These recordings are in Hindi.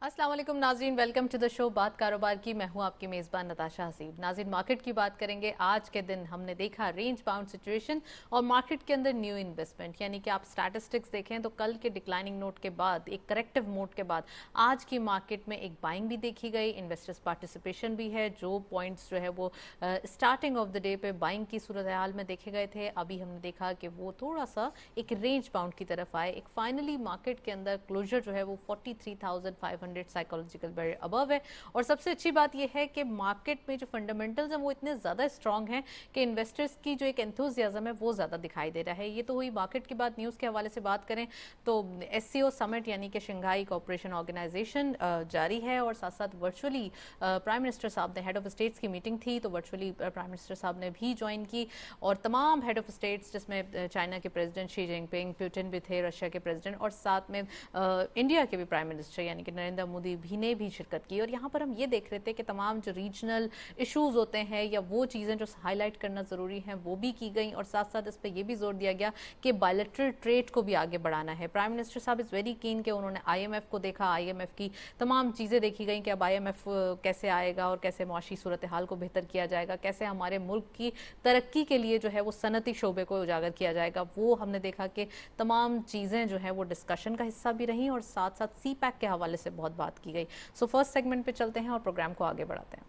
अस्सलाम वालेकुम नाज़रीन, वेलकम टू द शो बात कारोबार की। मैं हूं आपकी मेज़बान नताशा हसीब। नाज़रीन, मार्केट की बात करेंगे। आज के दिन हमने देखा रेंज बाउंड सिचुएशन और मार्केट के अंदर न्यू इन्वेस्टमेंट, यानी कि आप स्टैटिस्टिक्स देखें तो कल के डिक्लाइनिंग नोट के बाद, एक करेक्टिव मोड के बाद आज की मार्केट में एक बाइंग भी देखी गई, इन्वेस्टर्स पार्टिसिपेशन भी है। जो पॉइंट्स जो है वो स्टार्टिंग ऑफ द डे पे बाइंग की सूरत हाल में देखे गए थे, अभी हमने देखा कि वो थोड़ा सा एक रेंज बाउंड की तरफ आए। एक फाइनली मार्केट के अंदर क्लोजर जो है वो 43,500 साइकोलॉजिकल बैरियर अबव है। और सबसे अच्छी बात यह है कि मार्केट में जो फंडामेंटल्स हैं वो इतने ज़्यादा स्ट्रांग हैं कि इन्वेस्टर्स की जो एक एंथुजियाज्म है वो ज़्यादा दिखाई दे रहा है। ये तो हुई मार्केट की बात। न्यूज़ के हवाले से बात करें तो एससीओ समिट यानी कि शंघाई कोऑपरेशन ऑर्गेनाइजेशन जारी है और साथ साथ वर्चुअली प्राइम मिनिस्टर साहब ने, हेड ऑफ स्टेट्स की मीटिंग थी तो वर्चुअली प्राइम मिनिस्टर साहब ने भी ज्वाइन की और तमाम हेड ऑफ स्टेट्स जिसमें चाइना के प्रेसिडेंट शी जिनपिंग, पुतिन भी थे, रशिया के प्रेसिडेंट और साथ में इंडिया के भी प्राइम मिनिस्टर यानी कि नरेंद्र मोदी भी ने भी शिरकत की। और यहाँ पर हम ये देख रहे थे कि तमाम जो रीजनल इश्यूज होते हैं या वो चीज़ें जो हाईलाइट करना ज़रूरी हैं वो भी की गई और साथ साथ इस पर यह भी जोर दिया गया कि बायलैटरल ट्रेड को भी आगे बढ़ाना है। प्राइम मिनिस्टर साहब इज़ वेरी कीन कि उन्होंने IMF को देखा, IMF की तमाम चीज़ें देखी गई कि अब IMF कैसे आएगा और कैसे मुआशी सूरत हाल को बेहतर किया जाएगा, कैसे हमारे मुल्क की तरक्की के लिए जो है वो सनती शोबे को उजागर किया जाएगा। वो हमने देखा कि तमाम चीज़ें जो है वो डिस्कशन का हिस्सा भी रहीं और साथ साथ CPEC के हवाले से बहुत बात की गई। सो फर्स्ट सेगमेंट पे चलते हैं और प्रोग्राम को आगे बढ़ाते हैं।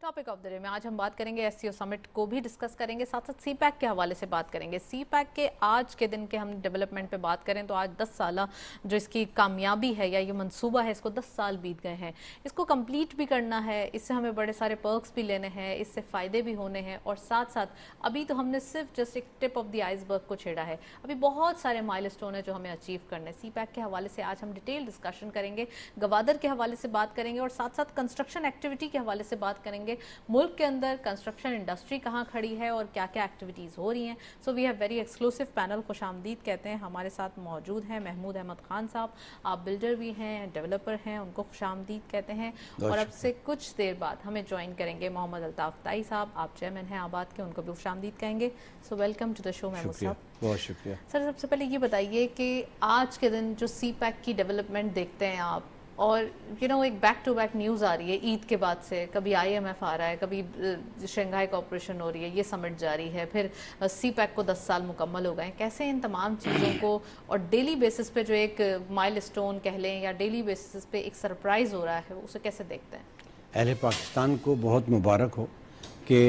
टॉपिक ऑफ द डे में आज हम बात करेंगे एससीओ समिट को भी डिस्कस करेंगे, साथ साथ CPEC के हवाले से बात करेंगे। CPEC के आज के दिन के हम डेवलपमेंट पे बात करें तो आज 10 साल जो इसकी कामयाबी है या ये मंसूबा है, इसको 10 साल बीत गए हैं। इसको कंप्लीट भी करना है, इससे हमें बड़े सारे पर्क्स भी लेने हैं, इससे फ़ायदे भी होने हैं और साथ साथ अभी तो हमने सिर्फ जस्ट एक टिप ऑफ द आइसबर्ग को छेड़ा है। अभी बहुत सारे माइलस्टोन है जो हमें अचीव करने हैं। CPEC के हवाले से आज हम डिटेल डिस्कशन करेंगे, गवादर के हवाले से बात करेंगे और साथ साथ कंस्ट्रक्शन एक्टिविटी के हवाले से बात करेंगे। मुल्क के अंदर कंस्ट्रक्शन इंडस्ट्री कहाँ खड़ी है और क्या क्या एक्टिविटीज़ हो रही हैं। So we have very exclusive panel, खुशामदीद कहते हैं। हमारे साथ मौजूद हैं महमूद अहमद खान साहब, आप बिल्डर भी हैं, डेवलपर हैं, उनको खुशामदीद कहते हैं। और अब से कुछ देर बाद हमें ज्वाइन करेंगे मोहम्मद अल्ताफ़ ताई साहब, आप चेयरमैन हैं आबाद के, उनको भी खुशामदीद कहेंगे। So welcome to the show Mahmood साहब। बहुत शुक्रिया सर। सबसे पहले ये बताइए कि आज के दिन जो CPEC की डेवलपमेंट देखते हैं आप, और एक बैक टू बैक न्यूज़ आ रही है ईद के बाद से, कभी IMF आ रहा है, कभी शंघाई कोऑपरेशन हो रही है, ये समिट जारी है, फिर CPEC को 10 साल मुकम्मल हो गए। कैसे इन तमाम चीज़ों को और डेली बेसिस पे जो एक माइलस्टोन कह लें या डेली बेसिस पे एक सरप्राइज़ हो रहा है, उसे कैसे देखते हैं? अहले पाकिस्तान को बहुत मुबारक हो कि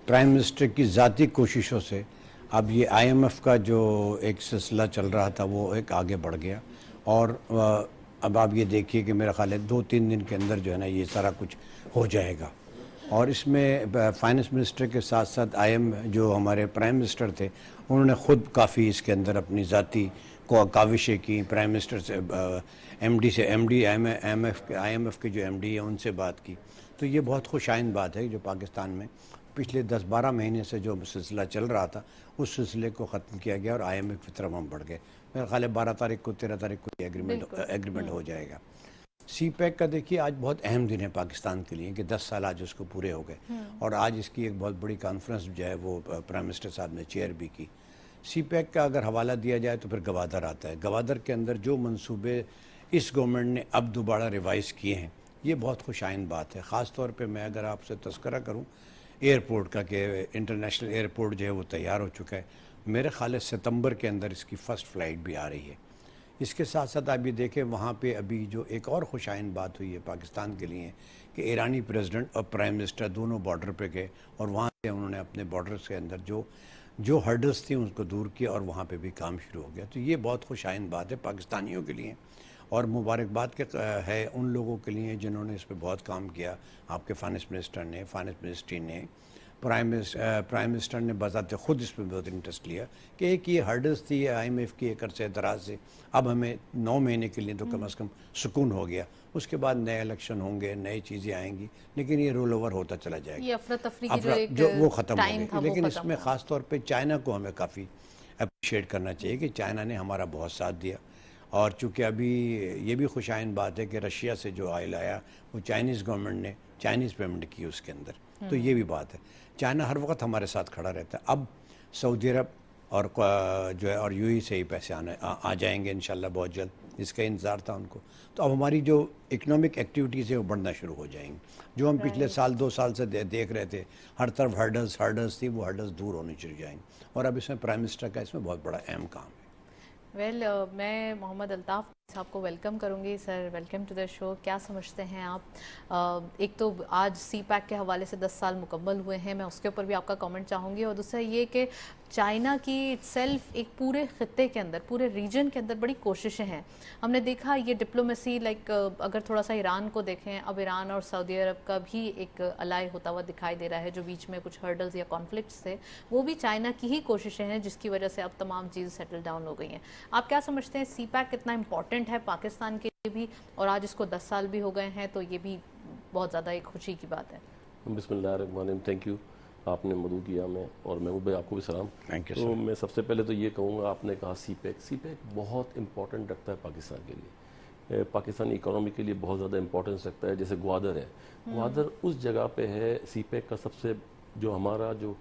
प्राइम मिनिस्टर की ज़ाती कोशिशों से अब ये IMF का जो एक सिलसिला चल रहा था वो एक आगे बढ़ गया। और अब आप ये देखिए कि मेरा ख्याल है 2-3 दिन के अंदर जो है ना ये सारा कुछ हो जाएगा। और इसमें फाइनेंस मिनिस्टर के साथ साथ जो हमारे प्राइम मिनिस्टर थे उन्होंने ख़ुद काफ़ी इसके अंदर अपनी ज़ाती को काविशें की। प्राइम मिनिस्टर से MD से IMF के जो MD है उनसे बात की। तो ये बहुत खुशाइन बात है जो पाकिस्तान में पिछले 10-12 महीने से जो सिलसिला चल रहा था उस सिलसिले को ख़त्म किया गया और IMF की तरफ हम बढ़ गए। मेरा ख्याल है 12 तारीख को 13 तारीख को एग्रीमेंट हो जाएगा। CPEC का देखिए आज बहुत अहम दिन है पाकिस्तान के लिए कि 10 साल आज उसको पूरे हो गए और आज इसकी एक बहुत बड़ी कॉन्फ्रेंस जो है वो प्राइम मिनिस्टर साहब ने चेयर भी की। CPEC का अगर हवाला दिया जाए तो फिर गवादर आता है। गवादर के अंदर जो मंसूबे इस गवर्नमेंट ने अब दोबारा रिवाइज़ किए हैं ये बहुत खुशाइन बात है। ख़ास तौर पे मैं अगर आपसे तस्करा करूँ एयरपोर्ट का कि इंटरनेशनल एयरपोर्ट जो है वो तैयार हो चुका है। मेरे ख्याल है सितंबर के अंदर इसकी फ़र्स्ट फ़्लाइट भी आ रही है। इसके साथ साथ आप ये देखें वहाँ पे अभी जो एक और खुशाइन बात हुई है पाकिस्तान के लिए कि ईरानी प्रेसिडेंट और प्राइम मिनिस्टर दोनों बॉर्डर पे गए और वहाँ से उन्होंने अपने बॉर्डर के अंदर जो हर्डल्स थी उनको दूर किया और वहाँ पे भी काम शुरू हो गया। तो ये बहुत खुशाइन बात है पाकिस्तानियों के लिए और मुबारकबाद के है उन लोगों के लिए जिन्होंने इस पर बहुत काम किया। आपके फाइनेंस मिनिस्टर ने, फाइनेंस मिनिस्ट्री ने, प्राइम मिनिस्टर ने बजाते ख़ुद इस पर बहुत इंटरेस्ट लिया कि एक ये हर्डल्स थी IMF की एक अरसे दराज से, अब हमें 9 महीने के लिए तो कम से कम सुकून हो गया। उसके बाद नए इलेक्शन होंगे, नई चीज़ें आएंगी, लेकिन ये रोल ओवर होता चला जाएगा। ये अफरा तफरी की जो वो ख़त्म हो गई। लेकिन इसमें ख़ास तौर पर चाइना को हमें काफ़ी अप्रिशिएट करना चाहिए कि चाइना ने हमारा बहुत साथ दिया। और चूँकि अभी ये भी खुशाइन बात है कि रशिया से जो ऑयल आया वो चाइनीज़ गवर्नमेंट ने चाइनीज़ पेमेंट की उसके अंदर, तो ये भी बात है। चाइना हर वक्त हमारे साथ खड़ा रहता है। अब सऊदी अरब और जो है और यूएई से ही पैसे आ जाएंगे इंशाल्लाह बहुत जल्द, इसका इंतज़ार था उनको। तो अब हमारी जो इकोनॉमिक एक्टिविटीज़ है वो बढ़ना शुरू हो जाएंगी। जो हम पिछले साल 2 साल से देख रहे थे, हर तरफ हर्डल्स थी, वो हर्डल्स दूर होनी शुरू जाएंगी। और अब इसमें प्राइम मिनिस्टर का इसमें बहुत बड़ा अहम काम है। मैं मोहम्मद अल्ताफ़ साहब को वेलकम करूंगी। Sir, welcome to the show. क्या समझते हैं आप, एक तो आज सी पैक के हवाले से 10 साल मुकम्मल हुए हैं, मैं उसके ऊपर भी आपका कमेंट चाहूँगी, और दूसरा ये कि चाइना की सेल्फ एक पूरे ख़त्ते के अंदर, पूरे रीजन के अंदर बड़ी कोशिशें हैं। हमने देखा ये डिप्लोमेसी, अगर थोड़ा सा ईरान को देखें, अब ईरान और सऊदी अरब का भी एक अलाय होता हुआ दिखाई दे रहा है, जो बीच में कुछ हर्डल्स या कॉन्फ्लिक्ट्स थे, वो भी चाइना की ही कोशिशें हैं, जिसकी वजह से अब तमाम चीज़ें सेटल डाउन हो गई हैं। आप क्या समझते हैं, सी पैक कितना इंपॉर्टेंट है पाकिस्तान के लिए भी, और आज इसको 10 साल भी हो गए हैं, तो ये भी बहुत ज़्यादा एक खुशी की बात है। बिस्मिल्लाहिर्रहमानिर्रहीम। थैंक यू, आपने मदू किया मैं, और महबूब भाई आपको भी सलाम। थैंक यू तो सर। मैं सबसे पहले तो ये कहूँगा, आपने कहा सी पैक बहुत इंपॉर्टेंट रखता है पाकिस्तान के लिए, पाकिस्तानी इकोनॉमी के लिए बहुत ज़्यादा इंपॉर्टेंस रखता है। जैसे ग्वादर है, ग्वादर उस जगह पे है, सी पैक का सबसे जो हमारा जो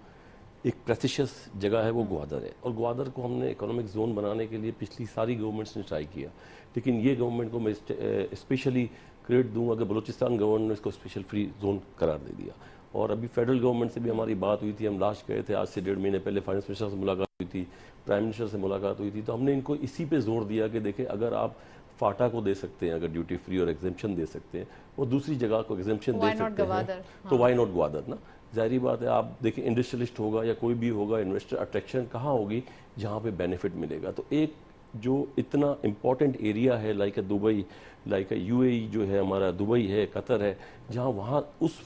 एक प्रेसिशियस जगह है वो ग्वादर है। और ग्वादर को हमने इकोनॉमिक जोन बनाने के लिए पिछली सारी गवर्नमेंट्स ने ट्राई किया, लेकिन ये गवर्नमेंट को मैं स्पेशली क्रेडिट दूंगा कि बलूचिस्तान गवर्नमेंट ने इसको स्पेशल फ्री जोन करार दे दिया। और अभी फेडरल गवर्नमेंट से भी हमारी बात हुई थी, हम लास्ट गए थे, आज से 1.5 महीने पहले फाइनेंस मिनिस्टर से मुलाकात हुई थी, प्राइम मिनिस्टर से मुलाकात हुई थी। तो हमने इनको इसी पे जोर दिया कि देखें, अगर आप फाटा को दे सकते हैं, अगर ड्यूटी फ्री और एग्जेम्पशन दे सकते हैं, और दूसरी जगह को एग्जेम्पशन दे सकते हैं, तो वाई नॉट ग्वादर ना। जाहिर बात है, आप देखें इंडस्ट्रियलिस्ट होगा या कोई भी होगा, इन्वेस्टर अट्रैक्शन कहाँ होगी, जहाँ पे बेनिफिट मिलेगा। तो एक जो इतना इम्पॉर्टेंट एरिया है, लाइक दुबई, लाइक यूएई जो है हमारा, दुबई है, कतर है, जहाँ वहाँ उस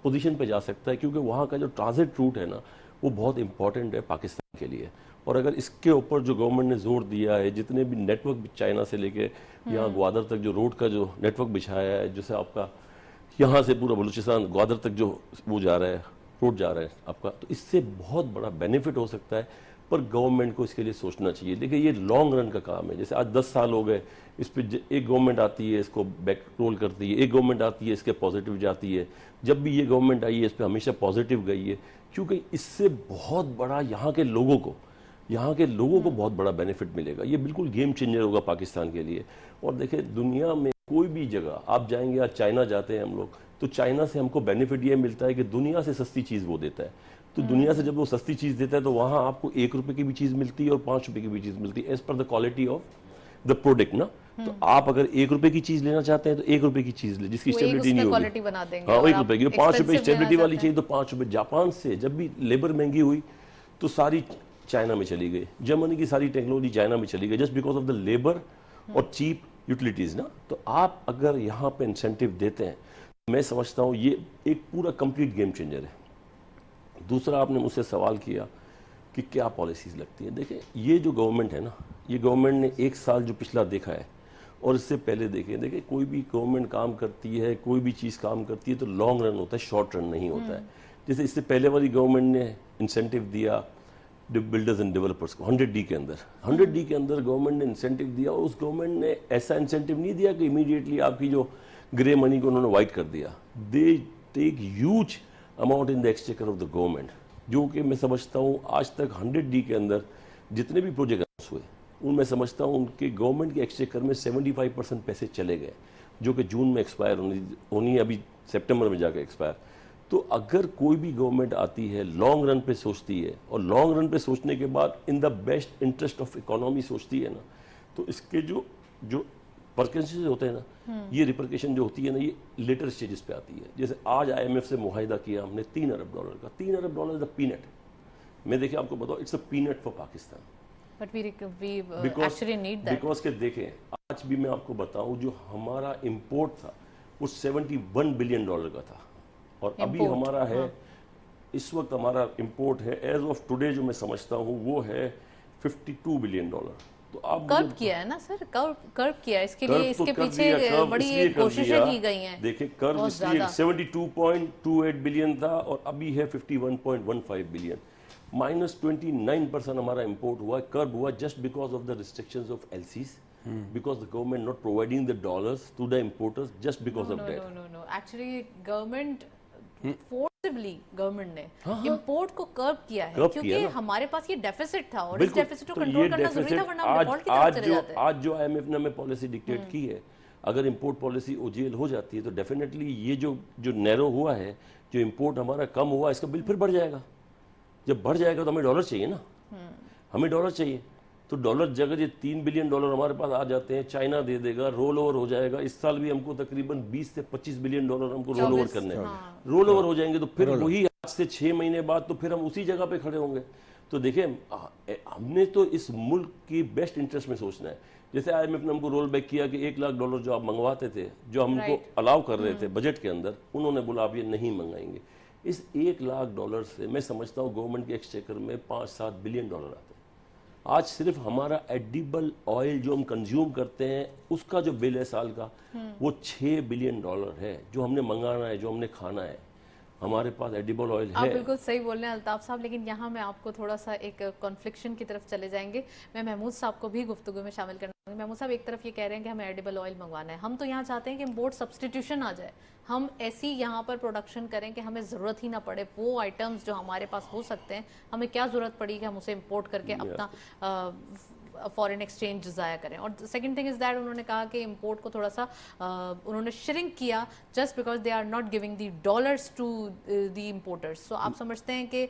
पोजीशन पे जा सकता है, क्योंकि वहाँ का जो ट्रांजिट रूट है ना, वो बहुत इंपॉर्टेंट है पाकिस्तान के लिए। और अगर इसके ऊपर जो गवर्नमेंट ने जोर दिया है, जितने भी नेटवर्क चाइना से लेके यहाँ ग्वादर तक जो रोड का जो नेटवर्क बिछाया है, जैसे आपका यहाँ से पूरा बलूचिस्तान ग्वादर तक जो वो जा रहा है, रोड जा रहा है आपका, तो इससे बहुत बड़ा बेनिफिट हो सकता है। पर गवर्नमेंट को इसके लिए सोचना चाहिए। देखिए, ये लॉन्ग रन का काम है। जैसे आज 10 साल हो गए इस पर, एक गवर्नमेंट आती है इसको बैक रोल करती है, एक गवर्नमेंट आती है इसके पॉजिटिव जाती है। जब भी ये गवर्नमेंट आई है इस पर हमेशा पॉजिटिव गई है, क्योंकि इससे बहुत बड़ा यहाँ के लोगों को बहुत बड़ा बेनिफिट मिलेगा। ये बिल्कुल गेम चेंजर होगा पाकिस्तान के लिए। और देखिए, दुनिया में कोई भी जगह आप जाएंगे, आज चाइना जाते हैं हम लोग, तो चाइना से हमको बेनिफिट ये मिलता है कि दुनिया से सस्ती चीज़ वो देता है। तो दुनिया से जब वो सस्ती चीज़ देता है, तो वहाँ आपको 1 रुपये की भी चीज़ मिलती है और 5 रुपये की भी चीज़ मिलती है, as per the quality of the product ना। तो आप अगर 1 रुपये की चीज़ लेना चाहते हैं तो 1 रुपये की चीज़ ले, जिसकी स्टेबिलिटी नहीं होगी। हाँ, 1 रुपये की, 5 रुपये स्टेबिलिटी वाली चाहिए तो 5 रुपये। जापान से जब भी लेबर महंगी हुई तो सारी चाइना में चली गई, जर्मनी की सारी टेक्नोलॉजी चाइना में चली गई, just because of the labour और चीप यूटिलिटीज़ ना। तो आप अगर यहाँ पे इंसेंटिव देते हैं, मैं समझता हूँ ये एक पूरा कंप्लीट गेम चेंजर है। दूसरा, आपने मुझसे सवाल किया कि क्या पॉलिसीज़ लगती हैं। देखिए, ये जो गवर्नमेंट है ना, ये गवर्नमेंट ने 1 साल जो पिछला देखा है और इससे पहले देखिए कोई भी गवर्नमेंट काम करती है, कोई भी चीज़ काम करती है तो लॉन्ग रन होता है, शॉर्ट रन नहीं होता है। जैसे इससे पहले वाली गवर्नमेंट ने इंसेंटिव दिया बिल्डर्स एंड डेवलपर्स को 100D के अंदर, 100D के अंदर गवर्नमेंट ने इंसेंटिव दिया, और उस गवर्नमेंट ने ऐसा इंसेंटिव नहीं दिया कि इमीडिएटली आपकी जो ग्रे मनी को उन्होंने वाइट कर दिया। They take huge amount in the exchequer of the government, जो कि मैं समझता हूँ आज तक 100D के अंदर जितने भी प्रोजेक्ट हुए, उनमें समझता हूँ उनके गवर्नमेंट के एक्सचेकर में 75% पैसे चले गए, जो कि जून में एक्सपायर होनी है, अभी सितंबर में जाकर एक्सपायर। तो अगर कोई भी गवर्नमेंट आती है, लॉन्ग रन पे सोचती है, और लॉन्ग रन पे सोचने के बाद in the best interest of economy सोचती है ना, तो इसके जो परकेंसेस होते हैं ना, ये रिपरकेशन जो होती है ना, ये लेटर स्टेजेस पे आती है। जैसे आज IMF से मुआहिदा किया हमने $3 अरब का, $3 अरब इज अ पीनट। मैं देखिए आपको बताऊं, it's a peanut for Pakistan, but we actually need that. Because के देखें, आज भी मैं आपको बताऊं, जो हमारा इंपोर्ट था वो $71 बिलियन का था, और अभी हमारा है, इस वक्त हमारा इंपोर्ट है एज ऑफ टुडे जो मैं समझता हूँ वो है $52 बिलियन। तो आप कर्व किया है ना सर, कर्व किया है, इसके लिए इसके पीछे बड़ी कोशिशें की गई हैं। देखिए, कर्व इसलिए 72.28 बिलियन था और अभी है 51.15 बिलियन, -29% हमारा इंपोर्ट हुआ, कर्व हुआ just because of the restrictions of LCs, because the government not providing the dollars to the importers just because of that. No. Actually, government forced sensibly government ने इंपोर्ट को कर्व किया है, कर्व क्योंकि किया ना। हमारे पास ये डेफिसिट था और इस बिल्कुल। डेफिसिट को तो कंट्रोल ये करना जरूरी था, deficit वरना हम डिफॉल्ट की तरफ चले जाते हैं। आज जो IMF ने हमें पॉलिसी डिक्टेट की है, अगर इंपोर्ट पॉलिसी ओजेल हो जाती है तो डेफिनेटली ये जो नैरो हुआ है, जो इंपोर्ट हमारा कम हुआ, इसका बिल फिर बढ़ जाएगा। जब बढ़ जाएगा तो हमें डॉलर चाहिए ना, हमें डॉलर चाहिए। तो डॉलर जगह ये $3 बिलियन हमारे पास आ जाते हैं, चाइना दे देगा, रोल ओवर हो जाएगा। इस साल भी हमको तकरीबन 20 से 25 बिलियन डॉलर हमको रोल ओवर करने हैं। रोल ओवर हो जाएंगे तो फिर वही आज से 6 महीने बाद तो फिर हम उसी जगह पे खड़े होंगे। तो देखिए, हमने तो इस मुल्क की बेस्ट इंटरेस्ट में सोचना है। जैसे IMF ने हमको रोल बैक किया कि $1 लाख जो आप मंगवाते थे, जो हमको अलाउ कर रहे थे बजट के अंदर, उन्होंने बोला आप ये नहीं मंगाएंगे। इस $1 लाख से मैं समझता हूँ गवर्नमेंट के एक्सचेकर में 5-7 बिलियन आते हैं। आज सिर्फ हमारा एडिबल ऑयल जो हम कंज्यूम करते हैं उसका जो बिल है साल का, वो $6 बिलियन है, जो हमने मंगाना है, जो हमने खाना है। हमारे पास एडिबल ऑयल आप है। बिल्कुल सही बोल रहे हैं अल्ताफ साहब, लेकिन यहाँ मैं आपको थोड़ा सा एक कॉन्फ्लिक्शन की तरफ चले जाएंगे। मैं महमूद साहब को भी गुफ्तगू में शामिल करना चाहूँगी। महमूद साहब, एक तरफ ये कह रहे हैं कि हमें एडिबल ऑयल मंगवाना है, हम तो यहाँ चाहते हैं कि इम्पोर्ट सब्सटीट्यूशन आ जाए, हम ऐसी यहाँ पर प्रोडक्शन करें कि हमें ज़रूरत ही ना पड़े। वो आइटम्स जो हमारे पास हो सकते हैं, हमें क्या ज़रूरत पड़ी कि हम उसे इम्पोर्ट करके अपना फॉरेन एक्सचेंज ज़ाया करें। और सेकंड थिंग इज़ दैट उन्होंने कहा कि इंपोर्ट को थोड़ा सा उन्होंने श्रिंक किया just because they are not giving the dollars to the importers. So आप समझते हैं कि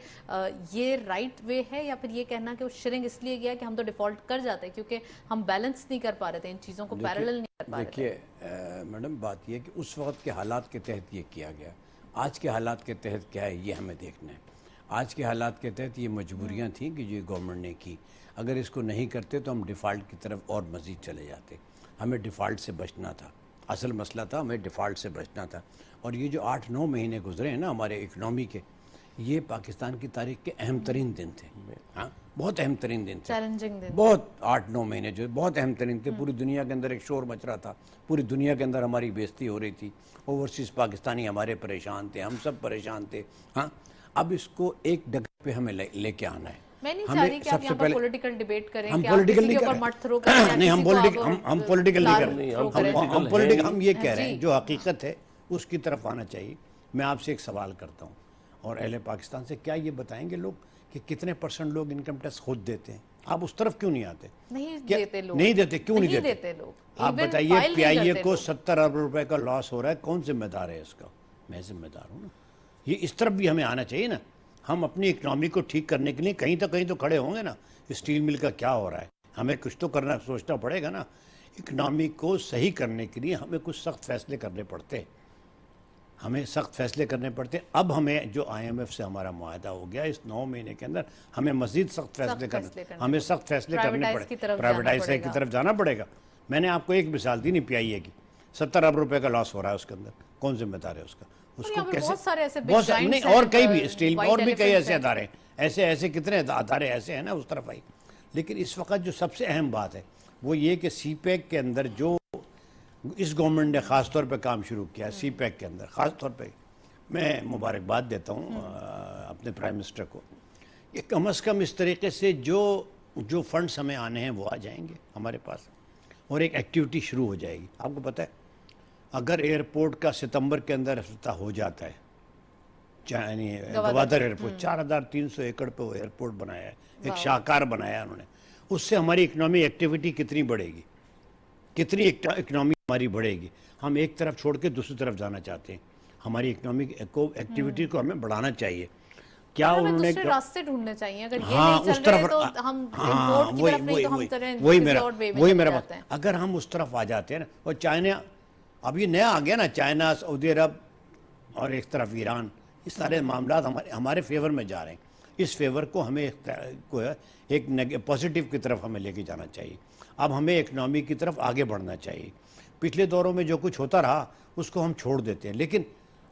ये राइट वे है, या फिर ये कहना कि वो श्रिंक इसलिए किया कि हम तो डिफॉल्ट कर जाते हैं क्योंकि हम बैलेंस नहीं कर पा रहे थे, इन चीज़ों को पैरेलल नहीं कर पा रहे थे? देखिए मैडम, बात यह कि उस वक्त के हालात के तहत ये किया गया। आज के हालात के तहत क्या है ये हमें देखना है। आज के हालात के तहत ये मजबूरियाँ थी कि जो गवर्नमेंट ने की, अगर इसको नहीं करते तो हम डिफ़ॉल्ट की तरफ और मज़ीद चले जाते। हमें डिफ़ॉल्ट से बचना था, असल मसला था हमें डिफ़ॉल्ट से बचना था। और ये जो 8-9 महीने गुजरे हैं ना हमारे इकनॉमी के, ये पाकिस्तान की तारीख के अहम तरीन दिन थे। हाँ, बहुत अहम तरीन दिन थे, चैलेंजिंग दिन, बहुत 8-9 महीने जो बहुत अहम तरीन थे। पूरी दुनिया के अंदर एक शोर मच रहा था, पूरी दुनिया के अंदर हमारी बेइज्जती हो रही थी, ओवरसीज़ पाकिस्तानी हमारे परेशान थे, हम सब परेशान थे। हाँ, अब इसको एक डगर पे हमें लेके आना है। मैं नहीं चाह रही कि आप यहाँ पर पॉलिटिकल डिबेट करें, हम कि आप पॉलिटिकल किसी नहीं के कर ऊपर मत थ्रो रहे, करें, नहीं हम पॉलिटिकल नहीं कर नहीं, रहे, हम ये कह रहे हैं जो हकीकत है उसकी तरफ आना चाहिए। मैं आपसे एक सवाल करता हूँ, और अहले पाकिस्तान से, क्या ये बताएंगे लोग कि कितने % लोग इनकम टैक्स खुद देते हैं? आप उस तरफ क्यों नहीं आते? नहीं क्या देते लोग, नहीं देते, क्यों नहीं देते? देते लोग। आप Even बताइए, file नहीं PIA करते को लोग। 70 अरब रुपए का लॉस हो रहा है, कौन जिम्मेदार है इसका? मैं जिम्मेदार हूँ ना। ये इस तरफ भी हमें आना चाहिए ना। हम अपनी इकनॉमी को ठीक करने के लिए कहीं तो खड़े होंगे ना। स्टील मिल का क्या हो रहा है, हमें कुछ तो करना, सोचना पड़ेगा ना। इकनॉमी को सही करने के लिए हमें कुछ सख्त फैसले करने पड़ते हैं, हमें सख्त फैसले करने पड़ते हैं। अब हमें जो IMF से हमारा मुआहदा हो गया, इस 9 महीने के अंदर हमें मजीद सख्त फैसले करने, हमें सख्त फैसले करने पड़े, प्राइवेटाइज की तरफ जाना पड़ेगा। मैंने आपको एक मिसाल दी नहीं, PIA की 70 अरब रुपए का लॉस हो रहा है उसके अंदर, कौन जिम्मेदार है उसका? उसको कैसे, बहुत सारे ऐसे नहीं, और कई भी स्टील और भी कई ऐसे अदारे, ऐसे कितने अदारे ऐसे हैं ना उस तरफ आई। लेकिन इस वक्त जो सबसे अहम बात है वो ये कि CPEC के अंदर जो इस गवर्नमेंट ने ख़ास तौर पे काम शुरू किया, CPEC के अंदर ख़ास तौर पे मैं मुबारकबाद देता हूँ अपने प्राइम मिनिस्टर को, कि कम से कम इस तरीके से जो फंड्स हमें आने हैं वो आ जाएंगे हमारे पास, और एक एक्टिविटी शुरू हो जाएगी। आपको पता है, अगर एयरपोर्ट का सितंबर के अंदर अफ्ताह हो जाता है, यानी गवादर एयरपोर्ट, 4300 एकड़ पे वो एयरपोर्ट बनाया है, एक शाहकार बनाया उन्होंने, उससे हमारी इकनॉमी एक्टिविटी कितनी बढ़ेगी, कितनी इकनॉमी हमारी बढ़ेगी। हम एक तरफ छोड़ के दूसरी तरफ जाना चाहते हैं, हमारी इकनॉमिक एक्टिविटी को हमें बढ़ाना चाहिए। क्या उन्होंने रास्ते ढूंढने चाहिए? अगर ये हाँ, नहीं उस चल तरफ रहे तो हम इंपोर्ट की तरफ नहीं, तो हम वही मेरा बात। अगर हम उस तरफ आ जाते हैं ना, और चाइना अब ये नया आ गया ना, चाइना, सऊदी अरब और एक तरफ ईरान, ये सारे मामला हमारे फेवर में जा रहे हैं। इस फेवर को हमें एक पॉजिटिव की तरफ हमें लेके जाना चाहिए। अब हमें इकनॉमी की तरफ आगे बढ़ना चाहिए। पिछले दौरों में जो कुछ होता रहा उसको हम छोड़ देते हैं, लेकिन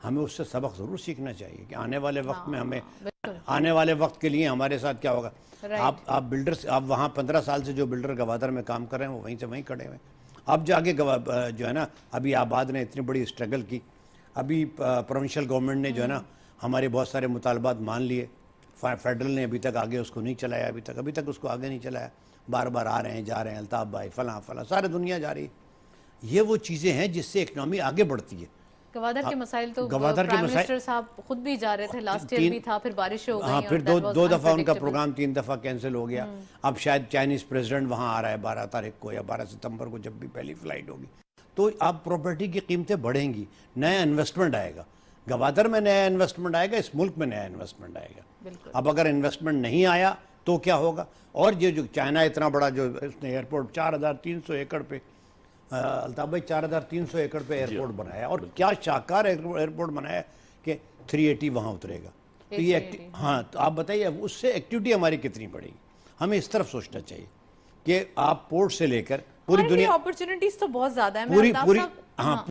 हमें उससे सबक ज़रूर सीखना चाहिए कि आने वाले वक्त में हमें, आने वाले वक्त के लिए हमारे साथ क्या होगा। आप बिल्डर्स, आप वहाँ 15 साल से जो बिल्डर गवादर में काम कर रहे हैं वो वहीं से वहीं खड़े हुए। अब जाके जो है ना, अभी आबाद ने इतनी बड़ी स्ट्रगल की, अभी प्रोविंशियल गवर्नमेंट ने जो है ना हमारे बहुत सारे मुतालबात मान लिए, फेडरल ने अभी तक आगे उसको नहीं चलाया, अभी तक उसको आगे नहीं चलाया। बार बार आ रहे हैं, जा रहे हैं, अल्ताफ भाई फलां सारी दुनिया जा रही है। ये वो चीज़ें हैं जिससे इकनॉमी आगे बढ़ती है। गवादर के मसाइल तो गवादर के प्राइम मसाइल मिनिस्टर साहब खुद भी जा रहे थे, लास्ट ईयर भी था, फिर बारिश हो गई हाँ, और फिर that was दो दफा उनका unpredictable। प्रोग्राम 3 दफा कैंसिल हो गया। अब शायद चाइनीज प्रेसिडेंट वहाँ आ रहा है 12 तारीख को या 12 सितंबर को, जब भी पहली फ्लाइट होगी, तो अब प्रॉपर्टी की कीमतें बढ़ेंगी, नया इन्वेस्टमेंट आएगा, गवादर में नया इन्वेस्टमेंट आएगा, इस मुल्क में नया इन्वेस्टमेंट आएगा। बिल्कुल। अब अगर इन्वेस्टमेंट नहीं आया तो क्या होगा? और ये जो चाइना इतना बड़ा जो उसने एयरपोर्ट 4300 एकड़ पे, अल्ताफ भाई 4300 एकड़ पे एयरपोर्ट बनाया, और क्या शानदार एयरपोर्ट बनाया कि 380 वहाँ उतरेगा। तो ये हाँ, तो आप बताइए उससे एक्टिविटी हमारी कितनी बढ़ेगी? हमें इस तरफ सोचना चाहिए कि आप पोर्ट से लेकर पूरी दुनिया, अपॉर्चुनिटीज तो बहुत ज्यादा है। पूरी अल्ताफ पूरी साहब, हाँ,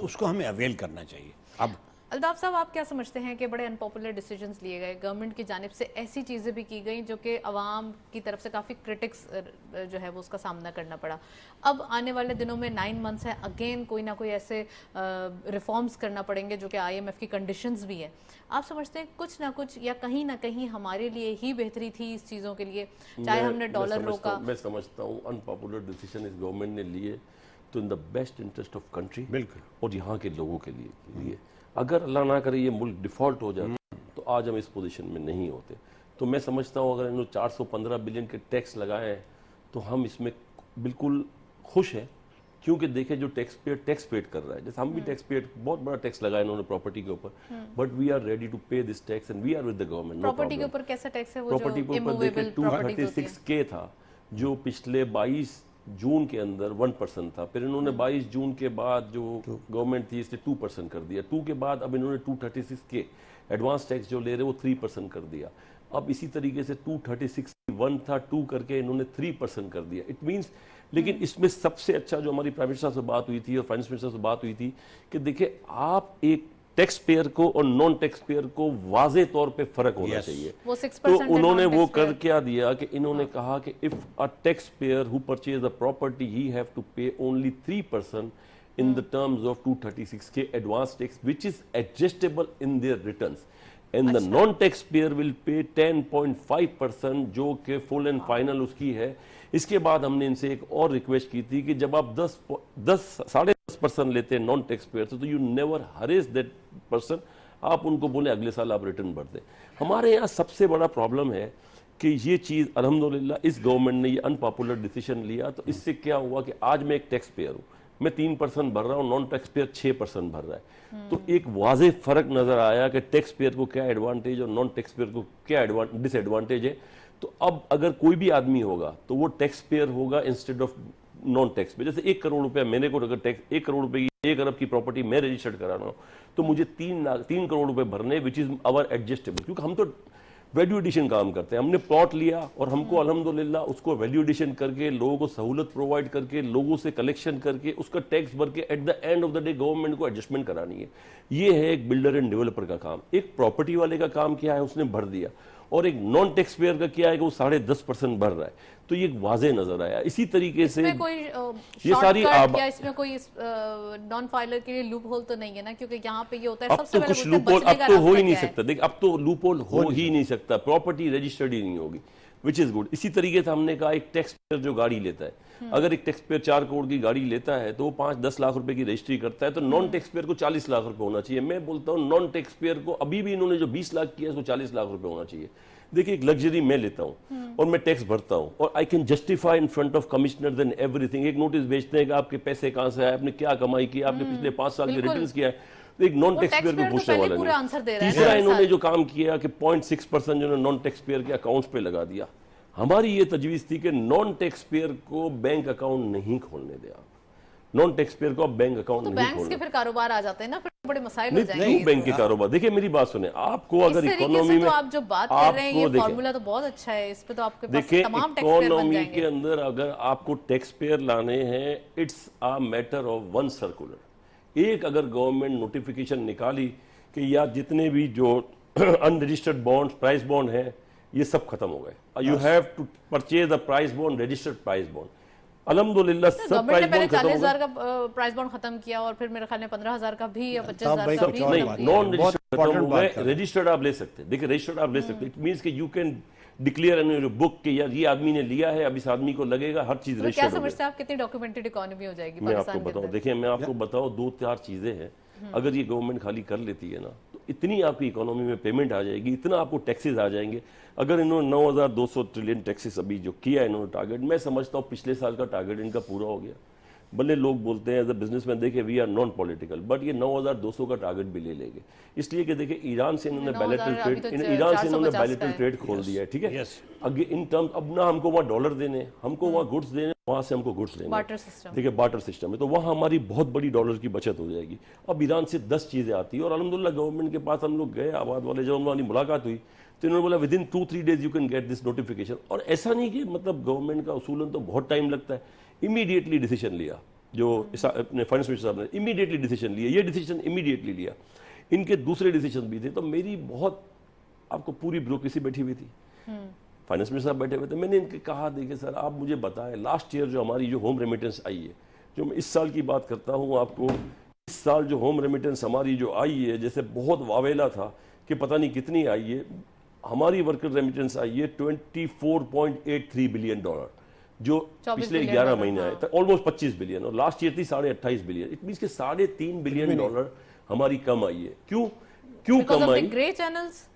उसको हमें अवेल करना चाहिए। अब अल्ताफ साहब, आप क्या समझते हैं कि बड़े अनपॉपुलर डिसीजंस लिए गए गवर्नमेंट की जानिब से, ऐसी चीज़ें भी की गई जो कि अवाम की तरफ से काफ़ी क्रिटिक्स जो है वो उसका सामना करना पड़ा। अब आने वाले दिनों में 9 मंथ्स है, अगेन कोई ना कोई ऐसे रिफॉर्म्स करना पड़ेंगे जो कि IMF की कंडीशंस भी है। आप समझते हैं कुछ ना कुछ या कहीं ना कहीं हमारे लिए ही बेहतरी थी इस चीज़ों के लिए, चाहे हमने डॉलर रोका? मैं समझता हूँ अनपॉपुलर डिसीजन इस गवर्नमेंट ने लिए तो in the best interest of country, बिल्कुल, और यहाँ के लोगों के लिए। अगर अल्लाह ना करे ये मुल्क डिफ़ॉल्ट हो जाता तो आज हम इस पोजीशन में नहीं होते। तो मैं समझता हूँ अगर इन्होंने 415 बिलियन के टैक्स लगाए हैं तो हम इसमें बिल्कुल खुश हैं, क्योंकि देखें जो टैक्स पेड कर रहा है, जैसे हम भी टैक्स पेड, बहुत बड़ा टैक्स लगाया इन्होंने प्रॉपर्टी के ऊपर, but we are ready to pay this tax and we are with the government. Property के ऊपर कैसा टैक्स है? वो प्रॉपर्टी के ऊपर देखें 236 के था, जो पिछले 22 जून के अंदर 1% था, फिर इन्होंने 22 जून के बाद जो गवर्नमेंट थी इसने 2% कर दिया, 2 के बाद अब इन्होंने 236 के एडवांस टैक्स जो ले रहे वो 3% कर दिया। अब इसी तरीके से 236 1 था, 2 करके इन्होंने 3% कर दिया। इट मींस, लेकिन इसमें सबसे अच्छा जो हमारी प्राइम मिनिस्टर से बात हुई थी और फाइनेंस मिनिस्टर से बात हुई थी कि देखिए आप एक टैक्स पेयर को और नॉन टैक्स पेयर को वाजे तौर पे फर्क होना चाहिए। वो 6% तो उन्होंने वो कर क्या दिया कि इन्होंने कहा कि if a tax payer who purchase the property he have to pay only 3% in the terms of 236K advance tax, which is adjustable in their returns, and the non-tax payer will pay 10.5%, जो कि फुल एंड फाइनल उसकी है। इसके बाद हमने इनसे एक और रिक्वेस्ट की थी कि जब आप 10.5% लेते हैं नॉन टैक्स पेयर से, तो यू नेवर हरेस दैट पर्सन, आप उनको बोले अगले साल आप रिटर्न भर दें। हमारे यहाँ सबसे बड़ा प्रॉब्लम है कि ये चीज़ अल्हम्दुलिल्लाह इस गवर्नमेंट ने ये अनपॉपुलर डिसीजन लिया, तो इससे क्या हुआ कि आज मैं एक टैक्स पेयर हूँ, मैं 3% भर रहा हूँ, नॉन टैक्स पेयर 6% भर रहा है। तो एक वाज़ेह फर्क नजर आया कि टैक्स पेयर को क्या एडवांटेज और नॉन टैक्स पेयर को क्या डिसएडवांटेज है। तो अब अगर कोई भी आदमी होगा तो वो टैक्स पेयर होगा instead of non tax pair. जैसे 1 करोड़ रुपया मेरे को अगर टैक्स 1 करोड़ रुपए की 1 अरब की प्रॉपर्टी मैं रजिस्टर्ड करा रहा हूँ तो मुझे 3 करोड़ रुपए भरने, विच इज अवर एडजस्टेबल, क्योंकि हम तो वैल्यू एडिशन काम करते हैं। हमने प्लॉट लिया और हमको अल्हम्दुलिल्लाह उसको वैल्यू एडिशन करके लोगों को सहूलत प्रोवाइड करके लोगों से कलेक्शन करके उसका टैक्स भर के at the end of the day government को एडजस्टमेंट करानी है। ये है एक बिल्डर एंड डेवलपर का काम। एक प्रॉपर्टी वाले का काम क्या है, उसने भर दिया, और एक नॉन टैक्स पेयर का क्या है कि वो 10.5% भर रहा है। तो ये वाजे नजर आया। इसी तरीके से कोई ये सारी या इसमें कोई नॉन फाइलर के लिए लूप होल तो नहीं है ना, क्योंकि यहाँ पे ये होता है अब सबसे तो पहले कुछ बोलते हैं लूप होल बचने अब का तो हो ही रास्ता नहीं क्या है। सकता। देख अब तो लूप होल हो ही नहीं सकता, प्रॉपर्टी रजिस्टर्ड ही नहीं होगी, विच इज गुड। इसी तरीके से हमने कहा एक टैक्स पेयर जो गाड़ी लेता है, अगर एक टैक्स पेयर 4 करोड़ की गाड़ी लेता है तो वो 5-10 लाख रुपए की रजिस्ट्री करता है, तो नॉन टैक्स पेयर को 40 लाख रुपए होना चाहिए। मैं बोलता हूँ नॉन टैक्स पेयर को अभी भी इन्होंने जो 20 लाख किया है उसको 40 लाख रुपए होना चाहिए। देखिए एक लग्जरी मैं लेता हूँ और मैं टैक्स भरता हूँ और I can justify in front of commissioner and everything. एक नोटिस भेजते हैं कि आपके पैसे कहाँ से आए, आपने क्या कमाई की, आपने पिछले 5 साल के रिटर्न्स किया है, तो एक नॉन टैक्स पेयर को पूछने वाला नहीं। तीसरा इन्होंने जो काम किया कि 0.6% जो नॉन टैक्स पेयर के अकाउंट्स पे लगा दिया। हमारी ये तजवीज़ थी कि नॉन टैक्स पेयर को बैंक अकाउंट नहीं खोलने दिया, नॉन टैक्स पेयर को अब बैंक अकाउंट नहीं खोलना। के फिर कारोबार आ जाते हैं ना, फिर बड़े मसाइल हो जाएंगे। नहीं बैंक के कारोबार, देखिए मेरी बात सुने, आपको अगर इकोनॉमी में तो आप जो बात कर रहे हैं ये फार्मूला तो बहुत अच्छा है, इस पे तो आपके पास तमाम टैक्स पेयर बन इकोनॉमी जाएंगे। के अंदर अगर आपको टैक्स पेयर लाने हैं, it's a matter of one circular. एक अगर गवर्नमेंट नोटिफिकेशन निकाली कि या जितने भी जो अनरजिस्टर्ड बॉन्ड्स, प्राइस बॉन्ड है, ये सब खत्म हो गए, you have to purchase the price bond, registered price bond. अल्हम्दुलिल्लाह सब प्राइस बॉन्ड खत्म हो गए। 40,000 का प्राइस बॉन्ड खत्म किया और फिर मेरे ख्याल में 15,000 का भी या 25,000 का भी नहीं, खत्म किया। नॉन रजिस्टर्ड खत्म हो गए, रजिस्टर्ड आप ले सकते हैं। देखिए रजिस्टर्ड आप ले सकते हैं, इट मींस कि you can declare in your book कि यार ये आदमी ने लिया है, अब इस आदमी को लगेगा, हर चीज तो क्या रजिस्टर्ड हो समझते हैं आप कितनी डॉक्यूमेंटेड इकोनॉमी हो जाएगी मैं आपको पाकिस्तान के बताऊं, अंदर? देखिए मैं आपको बताऊं 2-4 चीजें हैं अगर ये गवर्नमेंट खाली कर लेती है ना, तो इतनी आपकी इकोनॉमी में पेमेंट आ जाएगी, इतना आपको टैक्सेस आ जाएंगे। अगर इन्होंने 9,200 ट्रिलियन टैक्सेस अभी जो किया है इन्होंने टारगेट, मैं समझता हूँ पिछले साल का टारगेट इनका पूरा हो गया। भले लोग बोलते हैं एज अ बिजनेसमैन देखे we are non political, but ये 9,200 का टारगेट भी ले लेंगे, इसलिए कि देखिए ईरान से इन्होंने बायलैटरल ट्रेड खोल दिया है, ठीक है। अगे इन टर्म्स अब ना हमको वहाँ डॉलर देने, हमको वहाँ गुड्स देने, वहाँ से हमको गुड्स लेने, देखिए बार्टर सिस्टम है, तो वहाँ हमारी बहुत बड़ी डॉलर की बचत हो जाएगी। अब ईरान से 10 चीज़ें आती है और अलहमदुलिल्लाह गवर्नमेंट के पास हम लोग गए, आबाद वाले जब हमारी मुलाकात हुई तो इन्होंने बोला with in 2-3 days you can get this notification. और ऐसा नहीं कि मतलब गवर्नमेंट का उसूलन तो बहुत टाइम लगता है, इमीडिएटली डिसीजन लिया जो अपने फाइनेंस मिनिस्टर साहब ने इमीडिएटली डिसीजन लिया, ये डिसीजन इमीडिएटली लिया। इनके दूसरे डिसीजन भी थे, तो मेरी बहुत आपको पूरी ब्यूरोक्रेसी बैठी हुई थी, फाइनेंस मिनिस्टर साहब बैठे हुए थे। मैंने इनके कहा देखिए सर आप मुझे बताएं लास्ट ईयर जो हमारी जो होम रेमिटेंस आई है, जो मैं इस साल की बात करता हूँ आपको, इस साल जो होम रेमिटेंस हमारी जो आई है, जैसे बहुत वावेला था कि पता नहीं कितनी आई है, हमारी वर्कर रेमिटेंस आई है $24.83 बिलियन, जो पिछले 11 महीने आए थे, ऑलमोस्ट 25 बिलियन, और लास्ट ईयर थी 28.5 बिलियन। इट मींस के $3.5 बिलियन हमारी कम आई है। क्यों कम आई? Grey channels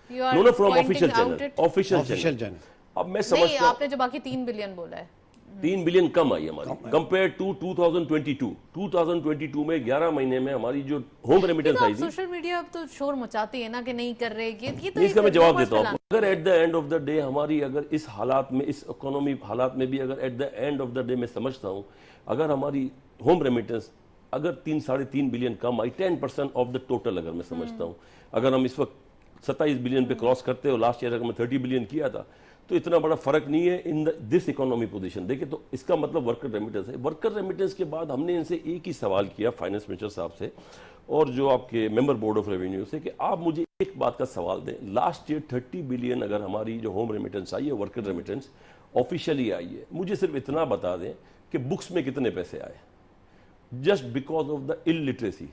no from official channel. अब मैं समझता हूं आपने जो बाकी 3 बिलियन बोला है, 3 बिलियन कम आई हमारी कंपेयर टू 2022 में 11 महीने में हमारी जो होम रेमिटेंस आई थी। सोशल मीडिया अब तो शोर मचाती है ना कि नहीं कर रहे, ये तो इसका मैं जवाब देता हूँ। अगर at the end of the day हमारी अगर इस हालात में, इस इकोनॉमी हालात में भी अगर at the end of the day मैं समझता हूँ अगर हमारी होम रेमिटेंस अगर 3-3.5 billion come I, 10% of the total अगर मैं समझता हूँ, अगर हम इस वक्त 27 बिलियन पे क्रॉस करते हो, लास्ट ईयर अगर मैं 30 बिलियन किया था, तो इतना बड़ा फर्क नहीं है इन दिस इकोनॉमी पोजीशन। देखिए तो इसका मतलब वर्कर रेमिटेंस है। वर्कर रेमिटेंस के बाद हमने इनसे एक ही सवाल किया फाइनेंस मिनिस्टर साहब से और जो आपके मेंबर बोर्ड ऑफ रेवेन्यू से कि आप मुझे एक बात का सवाल दें, लास्ट ईयर 30 बिलियन अगर हमारी जो होम रेमिटेंस आई है, वर्कर रेमिटेंस ऑफिशियली आई है, मुझे सिर्फ इतना बता दें कि बुक्स में कितने पैसे आए, just because of the illiteracy.